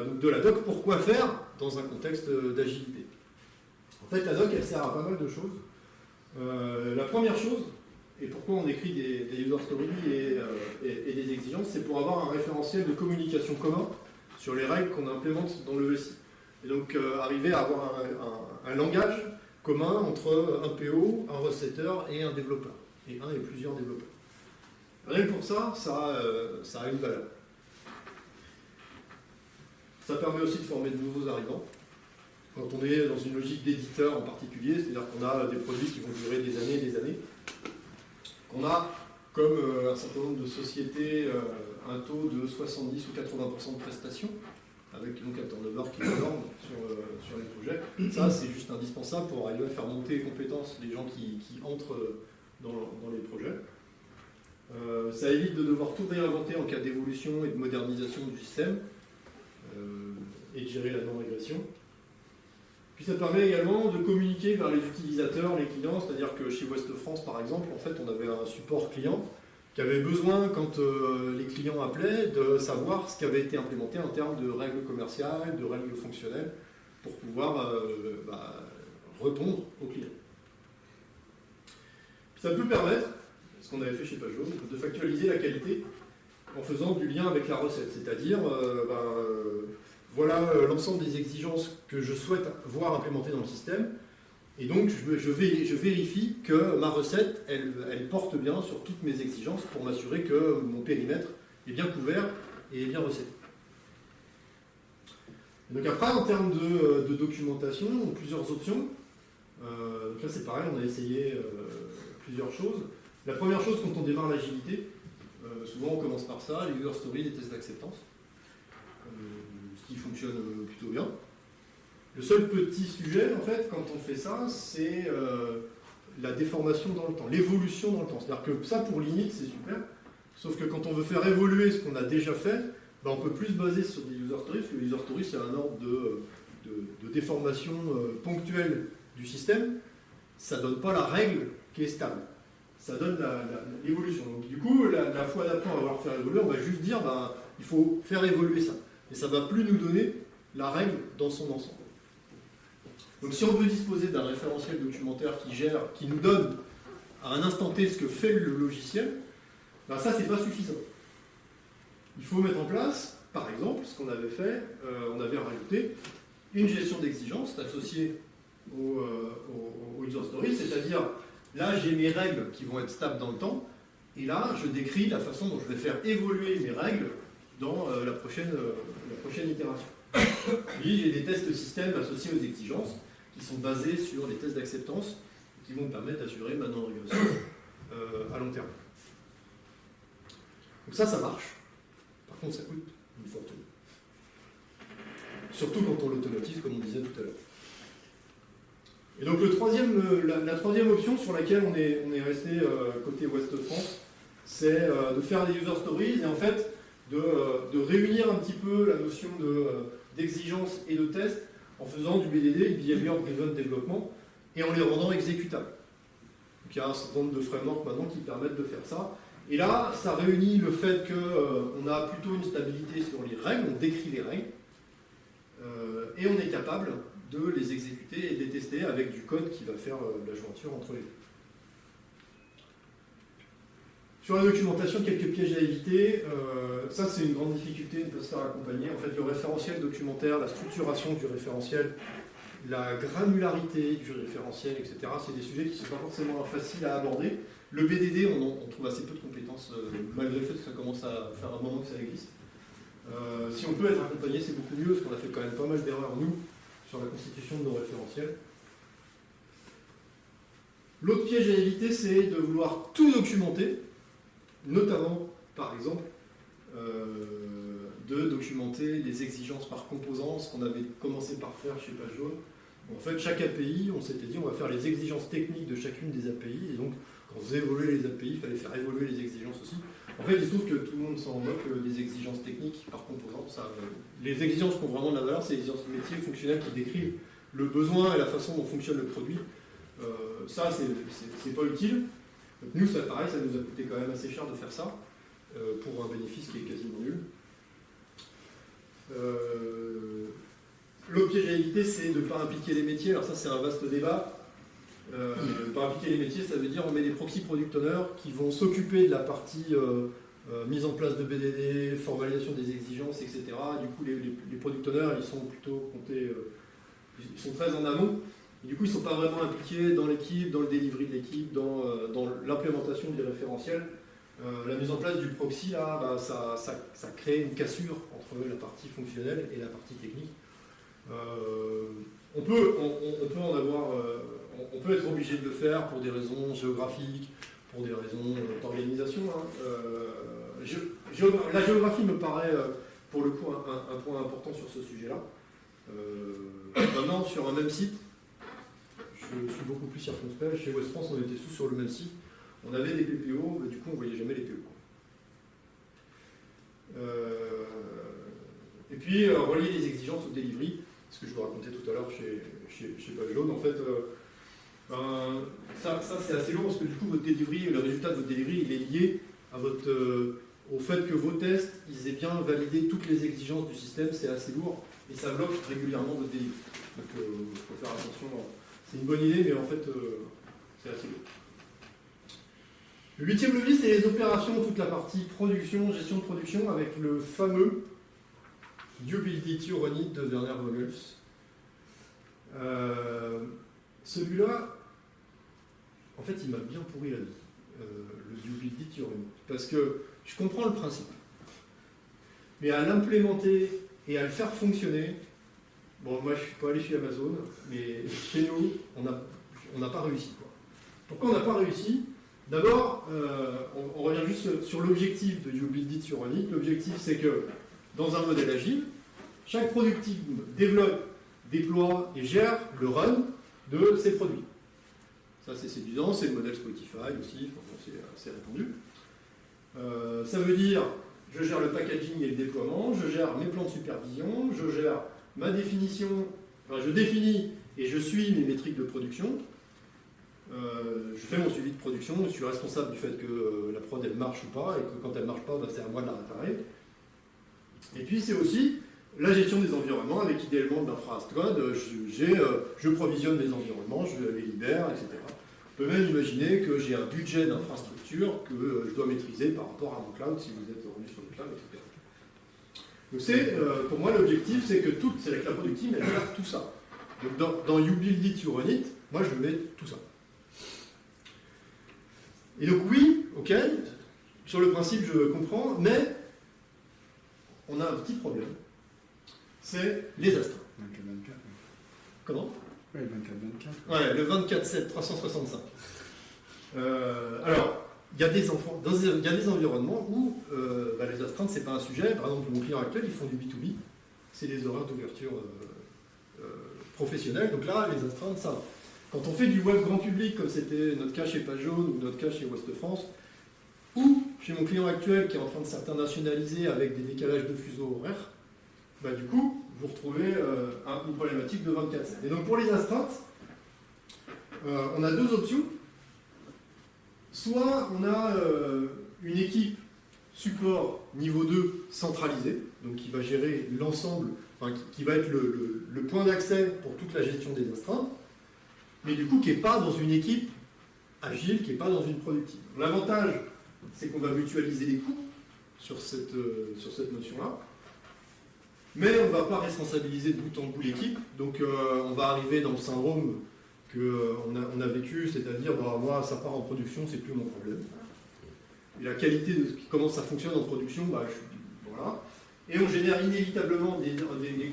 Donc de la doc, pourquoi faire dans un contexte d'agilité? En fait la doc elle sert à pas mal de choses. La première chose, et pourquoi on écrit des user stories et des exigences, c'est pour avoir un référentiel de communication commun sur les règles qu'on implémente dans le SI. Et donc arriver à avoir un langage commun entre un PO, un recetteur et un développeur, et un et plusieurs développeurs. Rien que pour ça, ça a une valeur. Ça permet aussi de former de nouveaux arrivants. Quand on est dans une logique d'éditeur en particulier, c'est-à-dire qu'on a des produits qui vont durer des années et des années, qu'on a, comme un certain nombre de sociétés, un taux de 70 ou 80% de prestations, avec donc un turnover qui est énorme sur les projets. Ça, c'est juste indispensable pour arriver à faire monter les compétences des gens qui entrent dans les projets. Ça évite de devoir tout réinventer en cas d'évolution et de modernisation du système, et de gérer la non-régression. Puis ça permet également de communiquer vers les utilisateurs, les clients, c'est-à-dire que chez Ouest France par exemple, en fait on avait un support client qui avait besoin, quand les clients appelaient, de savoir ce qui avait été implémenté en termes de règles commerciales, de règles fonctionnelles, pour pouvoir répondre aux clients. Puis ça peut permettre, ce qu'on avait fait chez Pajot, de factualiser la qualité en faisant du lien avec la recette, c'est-à-dire voilà l'ensemble des exigences que je souhaite voir implémentées dans le système, et donc je vérifie que ma recette, elle porte bien sur toutes mes exigences pour m'assurer que mon périmètre est bien couvert et est bien recetté. Donc après, en termes de documentation, on a plusieurs options. Donc là c'est pareil, on a essayé plusieurs choses. La première chose, quand on démarre l'agilité, souvent on commence par ça, les user stories, les tests d'acceptance, ce qui fonctionne plutôt bien. Le seul petit sujet, en fait, quand on fait ça, c'est la déformation dans le temps, l'évolution dans le temps. C'est-à-dire que ça, pour l'init, c'est super, sauf que quand on veut faire évoluer ce qu'on a déjà fait, on peut plus se baser sur des user stories, parce que les user stories, c'est un ordre de déformation ponctuelle du système. Ça ne donne pas la règle qui est stable. Ça donne l'évolution. Donc du coup, la fois d'après, on va voir faire évoluer, on va juste dire, il faut faire évoluer ça. Et ça ne va plus nous donner la règle dans son ensemble. Donc si on veut disposer d'un référentiel documentaire qui nous donne à un instant T ce que fait le logiciel, ben ça c'est pas suffisant. Il faut mettre en place, par exemple, ce qu'on avait fait, on avait rajouté une gestion d'exigence associée au user story, c'est-à-dire là j'ai mes règles qui vont être stables dans le temps, et là je décris la façon dont je vais faire évoluer mes règles dans la prochaine itération. Puis j'ai des tests système associés aux exigences qui sont basés sur les tests d'acceptance qui vont me permettre d'assurer ma non-régression à long terme. Donc ça marche. Par contre, ça coûte une fortune. Surtout quand on l'automatise, comme on disait tout à l'heure. Et donc la troisième option sur laquelle on est resté côté Ouest France, c'est de faire des user stories et en fait de réunir un petit peu la notion d'exigence et de test en faisant du BDD, Behavior Driven Development, et en les rendant exécutables. Donc il y a un certain nombre de frameworks maintenant qui permettent de faire ça. Et là, ça réunit le fait qu'on a plutôt une stabilité sur les règles, on décrit les règles, et on est capable de les exécuter et de les tester avec du code qui va faire la jointure entre les deux. Sur la documentation, quelques pièges à éviter. Ça, c'est une grande difficulté de ne pas se faire accompagner. En fait, le référentiel documentaire, la structuration du référentiel, la granularité du référentiel, etc., c'est des sujets qui ne sont pas forcément faciles à aborder. Le BDD, on trouve assez peu de compétences, malgré le fait que ça commence à faire un moment que ça existe. Si on peut être accompagné, c'est beaucoup mieux, parce qu'on a fait quand même pas mal d'erreurs, nous, sur la constitution de nos référentiels. L'autre piège à éviter, c'est de vouloir tout documenter, notamment, par exemple, de documenter les exigences par composant, ce qu'on avait commencé par faire chez Page Jaune. En fait, chaque API, on s'était dit, on va faire les exigences techniques de chacune des API, et donc, quand on faisait évoluer les API, il fallait faire évoluer les exigences aussi. En fait, il se trouve que tout le monde s'en moque des exigences techniques par composant. Les exigences qui ont vraiment de la valeur, c'est les exigences métiers fonctionnelles qui décrivent le besoin et la façon dont fonctionne le produit. Ça, c'est pas utile. Donc nous, ça, pareil, ça nous a coûté quand même assez cher de faire ça, pour un bénéfice qui est quasiment nul. L'autre piège à éviter, c'est de ne pas impliquer les métiers. Alors ça, c'est un vaste débat. Ne pas impliquer les métiers, ça veut dire on met des proxy product owners qui vont s'occuper de la partie mise en place de BDD, formalisation des exigences, etc. Du coup, les product owners, ils sont plutôt comptés, ils sont très en amont. Et du coup, ils ne sont pas vraiment impliqués dans l'équipe, dans le delivery de l'équipe, dans l'implémentation des référentiels. La mise en place du proxy, là, bah, ça crée une cassure entre la partie fonctionnelle et la partie technique. On peut en avoir, on peut être obligé de le faire pour des raisons géographiques, pour des raisons d'organisation. La géographie me paraît, pour le coup, un point important sur ce sujet-là. Maintenant, sur un même site, je suis beaucoup plus circonspect. Chez West France, on était tous sur le même site. On avait des PPO, mais du coup, on ne voyait jamais les PO. Et puis, relier les exigences au delivery, ce que je vous racontais tout à l'heure chez Page Jaune. En fait, ça c'est assez long parce que du coup, votre delivery, le résultat de votre delivery, il est lié à au fait que vos tests, ils aient bien validé toutes les exigences du système. C'est assez lourd et ça bloque régulièrement votre delivery. Donc, il faut faire attention. C'est une bonne idée, mais en fait, c'est assez lourd. Le 8e levier, c'est les opérations, toute la partie production, gestion de production, avec le fameux Durability Run It de Werner Vogels. Celui-là, en fait, il m'a bien pourri la vie, le Durability Run It, parce que je comprends le principe, mais à l'implémenter et à le faire fonctionner, bon, moi je ne suis pas allé chez Amazon, mais chez nous, on n'a pas réussi, quoi. Pourquoi on n'a pas réussi? D'abord, on revient juste sur l'objectif de Durability Run It. L'objectif, c'est que dans un modèle agile, chaque product team développe, déploie et gère le run de ses produits. Ça, c'est séduisant, c'est le modèle Spotify aussi, enfin, c'est répandu. Ça veut dire, je gère le packaging et le déploiement, je gère mes plans de supervision, je gère ma définition, enfin, je définis et je suis mes métriques de production. Je fais mon suivi de production, je suis responsable du fait que la prod elle marche ou pas, et que quand elle ne marche pas, bah, c'est à moi de la réparer. Et puis c'est aussi la gestion des environnements avec idéalement de l'infra-code, je provisionne mes environnements, je les libère, etc. On peut même imaginer que j'ai un budget d'infrastructure que je dois maîtriser par rapport à mon cloud, si vous êtes revenu sur le cloud, etc. Donc pour moi, l'objectif, c'est que c'est la cloud productive, elle gère tout ça. Donc dans You Build It, You Run It, moi je mets tout ça. Et donc oui, ok, sur le principe je comprends, mais on a un petit problème. C'est les astreintes. 24-24. Comment? Ouais, 24-24. Ouais, le 24/7/365. Alors, il y a des environnements où les astreintes, c'est pas un sujet. Par exemple, mon client actuel, ils font du B2B. C'est des horaires d'ouverture professionnels. Donc là, les astreintes, ça va. Quand on fait du web grand public, comme c'était notre cas chez Page Jaune ou notre cas chez Ouest France, ou chez mon client actuel qui est en train de s'internationaliser avec des décalages de fuseaux horaires, du coup, vous retrouvez une problématique de 24/7. Et donc pour les astreintes, on a deux options. Soit on a une équipe support niveau 2 centralisée, donc qui va gérer l'ensemble, qui va être le point d'accès pour toute la gestion des astreintes, mais du coup qui n'est pas dans une équipe agile, qui n'est pas dans une productive. L'avantage, c'est qu'on va mutualiser les coûts sur cette notion-là, mais on ne va pas responsabiliser de bout en bout l'équipe, donc on va arriver dans le syndrome qu'on a vécu, c'est-à-dire moi ça part en production, c'est plus mon problème. Et la qualité de comment ça fonctionne en production, voilà. Et on génère inévitablement des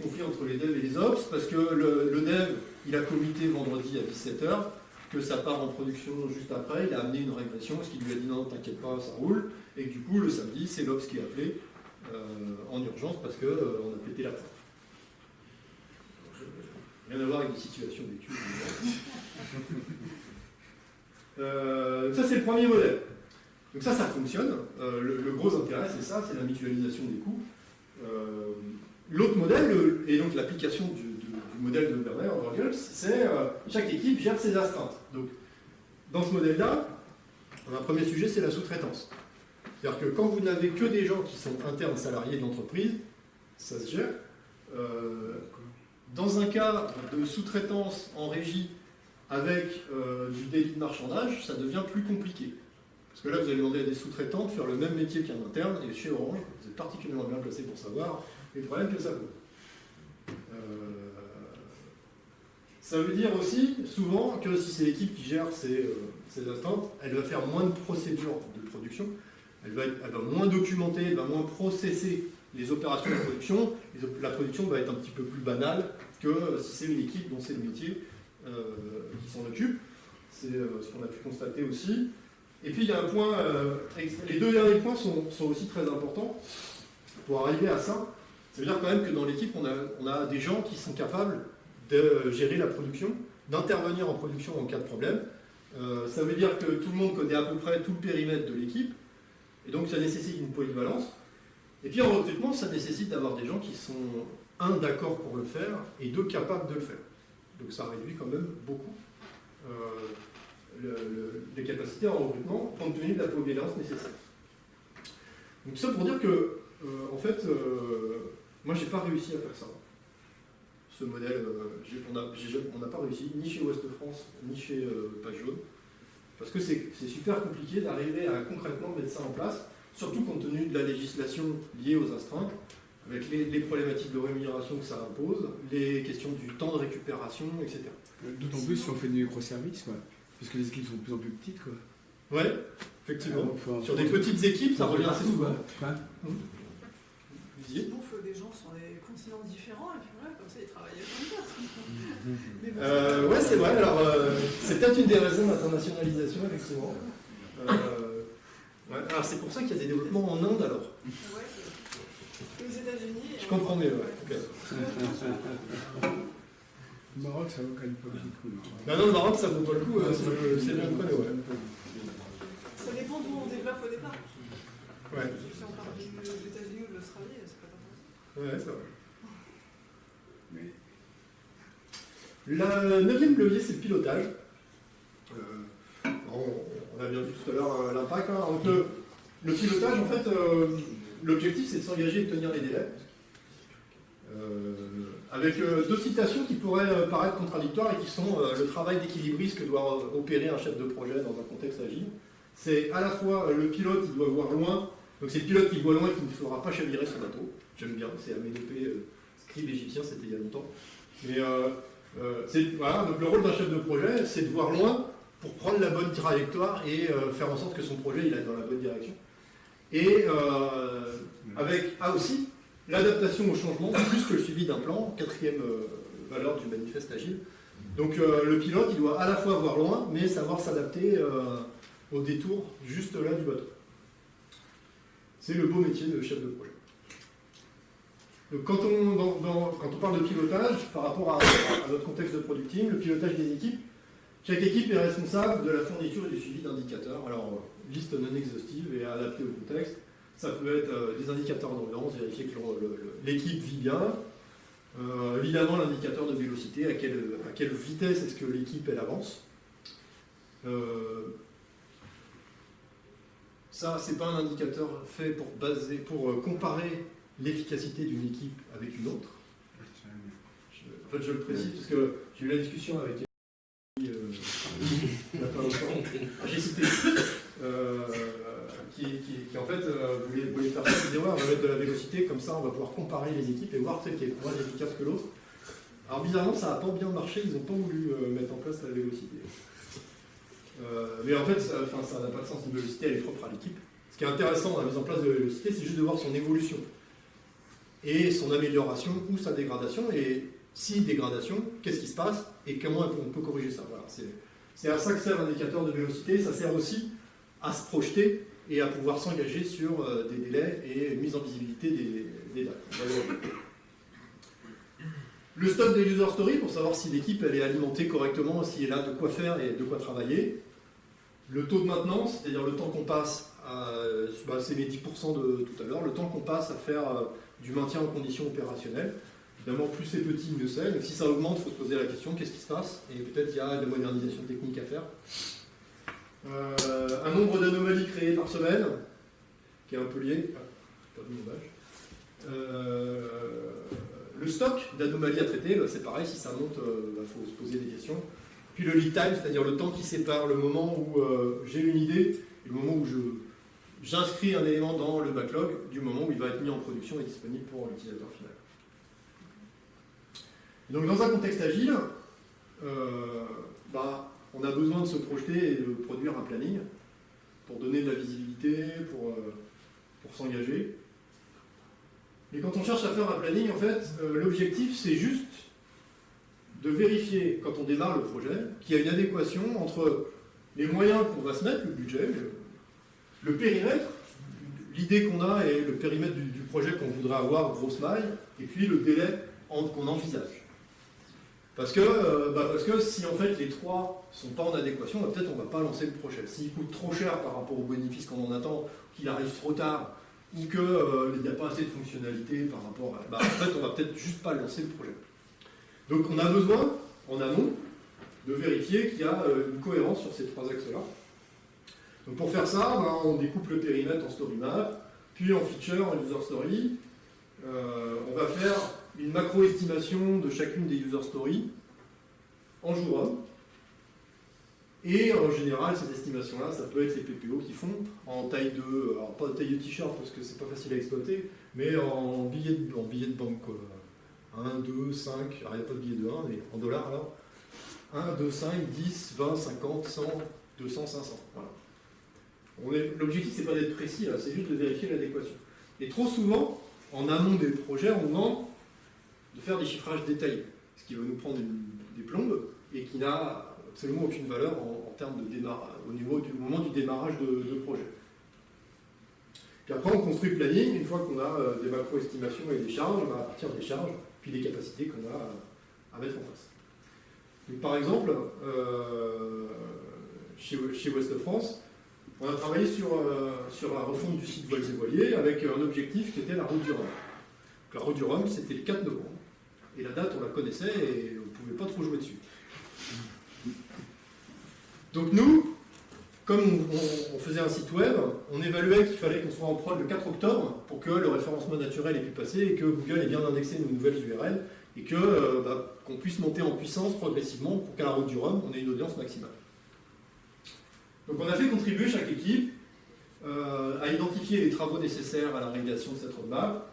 conflits entre les devs et les ops, parce que le dev, il a committé vendredi à 17h, que ça part en production juste après, il a amené une régression, parce qu'il lui a dit non, t'inquiète pas, ça roule, et que du coup, le samedi, c'est l'ops qui est appelé en urgence parce qu'on a pété la porte. Rien à voir avec des situations d'études. Ça, c'est le premier modèle. Donc ça fonctionne. Le gros intérêt, c'est ça, c'est la mutualisation des coûts. L'autre modèle, et donc l'application du modèle de Bernard Overgels, c'est chaque équipe gère ses astreintes. Donc, dans ce modèle-là, un premier sujet, c'est la sous-traitance. C'est-à-dire que quand vous n'avez que des gens qui sont internes salariés de l'entreprise, ça se gère. Dans un cas de sous-traitance en régie avec du délit de marchandage, ça devient plus compliqué. Parce que là, vous allez demander à des sous-traitants de faire le même métier qu'un interne, et chez Orange, vous êtes particulièrement bien placé pour savoir les problèmes que ça pose. Ça veut dire aussi, souvent, que si c'est l'équipe qui gère ces astreintes, elle va faire moins de procédures de production, elle va moins documenter, elle va moins processer les opérations de production. La production va être un petit peu plus banale que si c'est une équipe dont c'est le métier qui s'en occupe. C'est ce qu'on a pu constater aussi. Et puis il y a un point, les deux derniers points sont aussi très importants pour arriver à ça. Ça veut dire quand même que dans l'équipe, on a des gens qui sont capables de gérer la production, d'intervenir en production en cas de problème. Ça veut dire que tout le monde connaît à peu près tout le périmètre de l'équipe, et donc ça nécessite une polyvalence. Et puis en recrutement, ça nécessite d'avoir des gens qui sont, un, d'accord pour le faire, et deux, capables de le faire. Donc ça réduit quand même beaucoup les capacités en recrutement, compte tenu de la polyvalence nécessaire. Donc ça pour dire que, en fait, moi j'ai pas réussi à faire ça. Ce modèle, on n'a pas réussi, ni chez Ouest France, ni chez Page Jaune, parce que c'est super compliqué d'arriver à concrètement mettre ça en place, surtout compte tenu de la législation liée aux astreintes, avec les problématiques de rémunération que ça impose, les questions du temps de récupération, etc. D'autant plus si on fait du microservice, quoi, parce que les équipes sont de plus en plus petites, quoi. Ouais, effectivement. Sur des petites équipes, ça revient assez souvent. Ils bouffent des gens sur des continents différents, et puis voilà, comme ça ils travaillent comme ça. Ouais, c'est vrai. Alors, c'est peut-être une des raisons d'internationalisation, effectivement. Ouais. Alors, c'est pour ça qu'il y a des développements en Inde, alors. Ouais, aux États-Unis. Je comprends mieux, ouais. Okay. Le Maroc, ça vaut quand même pas le coup. Non, le Maroc, ça vaut pas le coup, c'est bien connu, ouais. Ça dépend d'où on développe au départ. Ouais. Si on parle des États-Unis ou de l'Australie, c'est pas tant. Ouais, c'est vrai. Le 9e levier, c'est le pilotage. On a bien vu tout à l'heure l'impact. Hein. Donc, le pilotage, en fait, l'objectif, c'est de s'engager et de tenir les délais. Avec deux citations qui pourraient paraître contradictoires et qui sont le travail d'équilibriste que doit opérer un chef de projet dans un contexte agile. C'est à la fois le pilote, il doit voir loin, donc c'est le pilote qui voit loin et qui ne fera pas chavirer son bateau. J'aime bien, c'est Aménopé, scribe égyptien, c'était il y a longtemps. Mais voilà, donc le rôle d'un chef de projet, c'est de voir loin pour prendre la bonne trajectoire et faire en sorte que son projet il aille dans la bonne direction. Et avec aussi l'adaptation au changement, plus que le suivi d'un plan, quatrième valeur du manifeste agile. Donc le pilote, il doit à la fois voir loin, mais savoir s'adapter au détour juste là du bateau. C'est le beau métier de chef de projet. Donc, quand on parle de pilotage, par rapport à notre contexte de product team, le pilotage des équipes, chaque équipe est responsable de la fourniture et du suivi d'indicateurs. Alors, liste non exhaustive et adaptée au contexte. Ça peut être des indicateurs d'ambiance, vérifier que l'équipe vit bien. Évidemment, l'indicateur de vélocité, à quelle vitesse est-ce que l'équipe elle avance. Ça, c'est pas un indicateur fait pour comparer l'efficacité d'une équipe avec une autre. En fait, je le précise parce que j'ai eu la discussion avec il y a pas longtemps. J'ai cité qui en fait voulait faire ça. Il disait ouais, on va mettre de la vélocité, comme ça on va pouvoir comparer les équipes et voir qui est moins efficace que l'autre. Alors bizarrement, ça n'a pas bien marché, ils n'ont pas voulu mettre en place la vélocité. Mais en fait, ça n'a pas de sens, une vélocité, elle est propre à l'équipe. Ce qui est intéressant dans la mise en place de la vélocité, c'est juste de voir son évolution et son amélioration ou sa dégradation. Et si dégradation, qu'est-ce qui se passe et comment on peut corriger ça. Voilà, c'est à ça que sert l'indicateur de vélocité. Ça sert aussi à se projeter et à pouvoir s'engager sur des délais et une mise en visibilité des dates. Le stop des user stories pour savoir si l'équipe elle est alimentée correctement, si elle a de quoi faire et de quoi travailler. Le taux de maintenance, c'est-à-dire le temps qu'on passe c'est mes 10% de tout à l'heure, le temps qu'on passe à faire du maintien en conditions opérationnelles. Évidemment, plus c'est petit, mieux c'est. Donc si ça augmente, il faut se poser la question, qu'est-ce qui se passe? Et peut-être qu'il y a de la modernisation technique à faire. Un nombre d'anomalies créées par semaine, qui est un peu lié. Pas de dommage. Le stock d'anomalies à traiter, c'est pareil, si ça monte, il faut se poser des questions. Puis le lead time, c'est-à-dire le temps qui sépare le moment où j'ai une idée et le moment où j'inscris un élément dans le backlog du moment où il va être mis en production et disponible pour l'utilisateur final. Et donc dans un contexte agile, on a besoin de se projeter et de produire un planning pour donner de la visibilité, pour s'engager. Mais quand on cherche à faire un planning, en fait, l'objectif c'est juste de vérifier, quand on démarre le projet, qu'il y a une adéquation entre les moyens qu'on va se mettre, le budget, le périmètre, l'idée qu'on a et le périmètre du projet qu'on voudrait avoir, grosse maille, et puis le délai qu'on envisage. Parce que si en fait les trois ne sont pas en adéquation, peut-être on ne va pas lancer le projet. S'il coûte trop cher par rapport aux bénéfices qu'on en attend, qu'il arrive trop tard, ou qu'il n'y a pas assez de fonctionnalités par rapport à... en fait, on va peut-être juste pas lancer le projet. Donc on a besoin, en amont, de vérifier qu'il y a une cohérence sur ces trois axes-là. Donc pour faire ça, on découpe le périmètre en story map, puis en feature, en user story. On va faire une macro-estimation de chacune des user stories en jour 1. Et en général, ces estimations-là, ça peut être les PPO qui font en taille de, alors pas de taille de t-shirt parce que c'est pas facile à exploiter, mais en billets de banque. 1, 2, 5, alors il n'y a pas de billet de 1, mais en dollars alors. 1, 2, 5, 10, 20, 50, 100, 200, 500. Voilà. L'objectif, c'est pas d'être précis, là, c'est juste de vérifier l'adéquation. Et trop souvent, en amont des projets, on demande de faire des chiffrages détaillés, ce qui va nous prendre des plombes et qui n'a absolument aucune valeur en termes de démarrage, au moment du démarrage de projet. Puis après, on construit le planning, une fois qu'on a des macro-estimations et des charges, à partir des charges, puis des capacités qu'on a à mettre en place. Donc, par exemple, chez Ouest France, on a travaillé sur la refonte du site Voiles et Voiliers avec un objectif qui était la route du Rhum. Donc, la route du Rhum, c'était le 4 novembre. Et la date, on la connaissait et on ne pouvait pas trop jouer dessus. Donc nous, comme on faisait un site web, on évaluait qu'il fallait qu'on soit en prod le 4 octobre pour que le référencement naturel ait pu passer et que Google ait bien indexé nos nouvelles URL et que qu'on puisse monter en puissance progressivement pour qu'à la route du Rhum, on ait une audience maximale. Donc on a fait contribuer chaque équipe à identifier les travaux nécessaires à la réalisation de cette roadmap,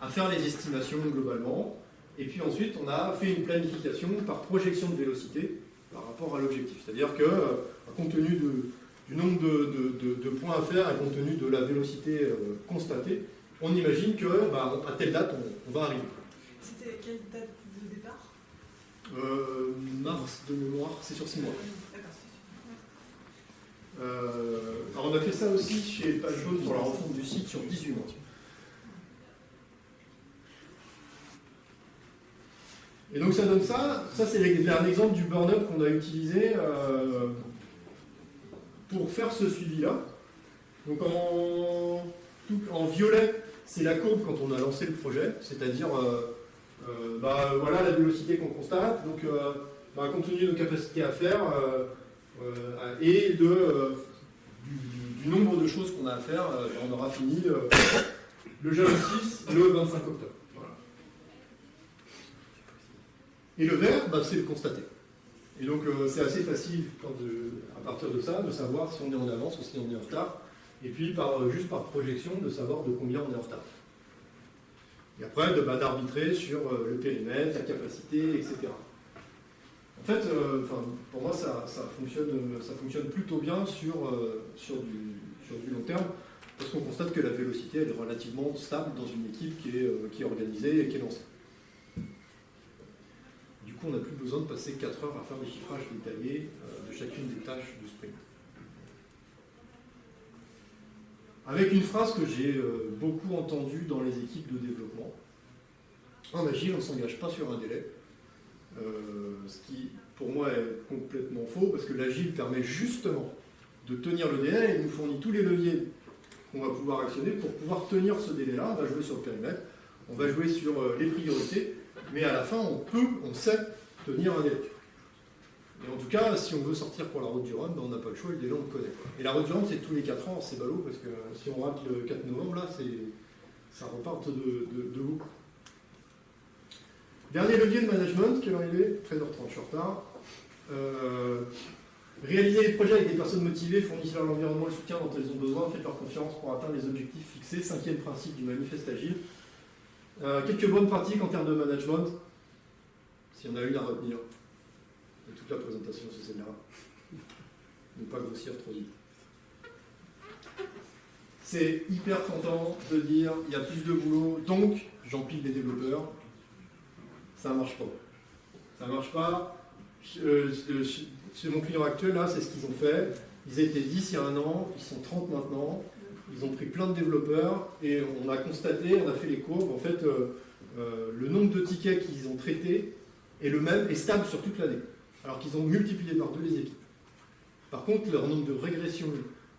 à faire les estimations globalement, et puis ensuite on a fait une planification par projection de vélocité par rapport à l'objectif. C'est-à-dire que, compte tenu du nombre de points à faire et compte tenu de la vélocité constatée, on imagine que à telle date on va arriver. C'était quelle date de départ? Mars de mémoire, c'est sur 6 mois. D'accord, c'est Alors on a fait ça aussi chez Page Jaune pour la refonte du site sur 18 mois. Et donc ça donne ça c'est un exemple du burn-up qu'on a utilisé pour faire ce suivi-là. Donc en violet, c'est la courbe quand on a lancé le projet, c'est-à-dire voilà la vélocité qu'on constate, donc compte tenu de nos capacités à faire et du nombre de choses qu'on a à faire, on aura fini le Java 6 le 25 octobre. Voilà. Et le vert, c'est le constater. Et donc c'est assez facile à partir de ça de savoir si on est en avance ou si on est en retard, et puis juste par projection de savoir de combien on est en retard. Et après d'arbitrer sur le périmètre, la capacité, etc. En fait, pour moi, ça fonctionne plutôt bien sur du long terme, parce qu'on constate que la vélocité elle est relativement stable dans une équipe qui est organisée et qui est lancée. Du coup, on n'a plus besoin de passer 4 heures à faire des chiffrages détaillés de chacune des tâches de sprint. Avec une phrase que j'ai beaucoup entendue dans les équipes de développement. En agile, on ne s'engage pas sur un délai. Ce qui, pour moi, est complètement faux, parce que l'agile permet justement de tenir le délai et nous fournit tous les leviers qu'on va pouvoir actionner pour pouvoir tenir ce délai-là. On va jouer sur le périmètre, on va jouer sur les priorités, mais à la fin, on sait tenir un délai. Et en tout cas, si on veut sortir pour la route du Rhum, on n'a pas le choix, le délai, on le connaît. Et la route du Rhum, c'est tous les 4 ans, c'est ballot, parce que si on rate le 4 novembre, là, ça repart de beaucoup. Dernier levier de management, quelle heure il est 13h30, je suis en retard. Réaliser les projets avec des personnes motivées, fournissent l'environnement et le soutien dont elles ont besoin, faites leur confiance pour atteindre les objectifs fixés. 5e principe du manifeste agile. Quelques bonnes pratiques en termes de management, s'il y en a une à retenir. Et toute la présentation, c'est celle-là. Ne pas grossir trop vite. C'est hyper tentant de dire il y a plus de boulot, donc j'empile des développeurs. Ça ne marche pas. Ça ne marche pas. Chez mon client actuel, là, c'est ce qu'ils ont fait. Ils étaient 10 il y a un an, ils sont 30 maintenant. Ils ont pris plein de développeurs et on a constaté, on a fait les courbes. En fait, le nombre de tickets qu'ils ont traités est le même et stable sur toute l'année. Alors qu'ils ont multiplié par 2 les équipes. Par contre, leur nombre de régressions,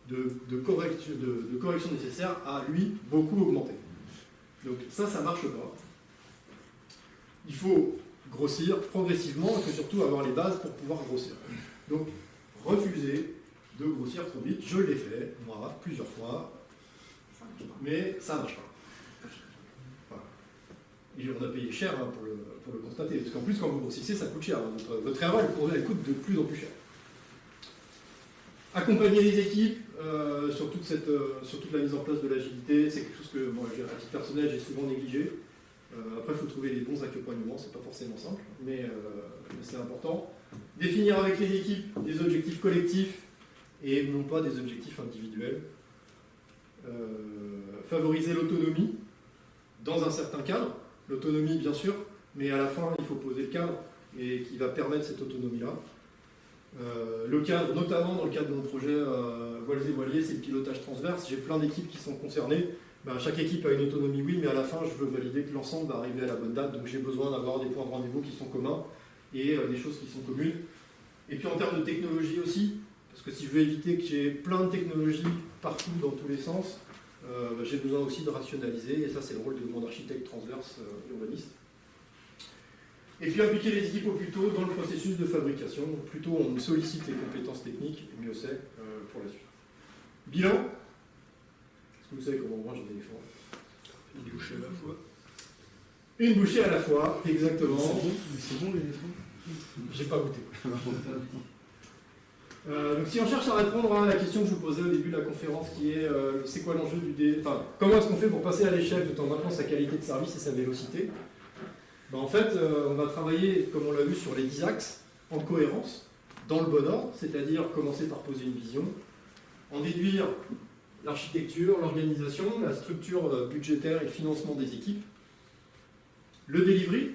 de corrections nécessaires a, lui, beaucoup augmenté. Donc ça ne marche pas. Il faut grossir progressivement, il faut surtout avoir les bases pour pouvoir grossir. Donc, refuser de grossir trop vite, je l'ai fait, moi, plusieurs fois, mais ça ne marche pas. Voilà. Et on a payé cher pour le constater, parce qu'en plus, quand vous grossissez, ça coûte cher. Votre erreur, elle coûte de plus en plus cher. Accompagner les équipes sur toute la mise en place de l'agilité, c'est quelque chose que, moi, à titre personnel, j'ai souvent négligé. Après, il faut trouver les bons accompagnements, c'est pas forcément simple, mais c'est important. Définir avec les équipes des objectifs collectifs et non pas des objectifs individuels. Favoriser l'autonomie dans un certain cadre. L'autonomie, bien sûr, mais à la fin, il faut poser le cadre et qui va permettre cette autonomie-là. Le cadre, notamment dans le cadre de mon projet Voiles et Voiliers, c'est le pilotage transverse. J'ai plein d'équipes qui sont concernées. Chaque équipe a une autonomie, oui, mais à la fin, je veux valider que l'ensemble va arriver à la bonne date. Donc j'ai besoin d'avoir des points de rendez-vous qui sont communs et des choses qui sont communes. Et puis en termes de technologie aussi, parce que si je veux éviter que j'ai plein de technologies partout dans tous les sens, j'ai besoin aussi de rationaliser. Et ça, c'est le rôle de mon architecte transverse urbaniste. Et puis impliquer les équipes au plus tôt dans le processus de fabrication. Donc plus tôt on sollicite les compétences techniques, et mieux c'est pour la suite. Bilan. Est-ce que vous savez comment on mange un éléphant? Une bouchée à la fois. Une bouchée à la fois, exactement. C'est bon l'éléphant. J'ai pas goûté. Donc si on cherche à répondre à la question que je vous posais au début de la conférence, qui est c'est quoi l'enjeu enfin, comment est-ce qu'on fait pour passer à l'échelle tout en maintenant sa qualité de service et sa vélocité? En fait, on va travailler, comme on l'a vu, sur les 10 axes, en cohérence, dans le bon ordre, c'est-à-dire commencer par poser une vision, en déduire l'architecture, l'organisation, la structure budgétaire et le financement des équipes, le delivery,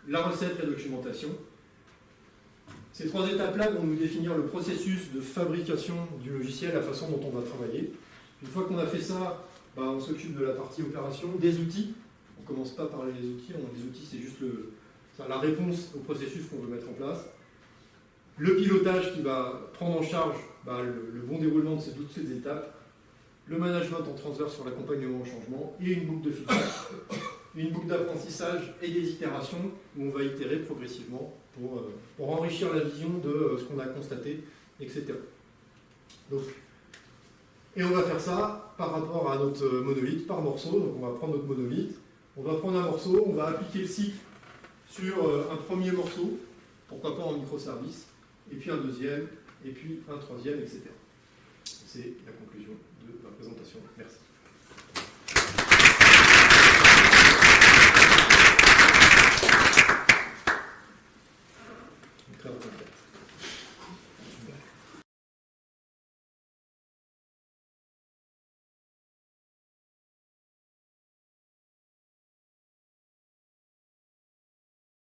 la recette, la documentation. Ces 3 étapes-là vont nous définir le processus de fabrication du logiciel, la façon dont on va travailler. Une fois qu'on a fait ça, on s'occupe de la partie opération, des outils. On ne commence pas par les outils, les outils c'est juste la réponse au processus qu'on veut mettre en place. Le pilotage qui va prendre en charge le bon déroulement de toutes ces étapes. Le management en transverse sur l'accompagnement au changement et une boucle de feedback, une boucle d'apprentissage et des itérations où on va itérer progressivement pour enrichir la vision de ce qu'on a constaté, etc. Donc, et on va faire ça par rapport à notre monolithe, par morceau. Donc on va prendre notre monolithe, on va prendre un morceau, on va appliquer le cycle sur un premier morceau, pourquoi pas en microservice, et puis un deuxième, et puis un troisième, etc. C'est la conclusion de ma présentation. Merci.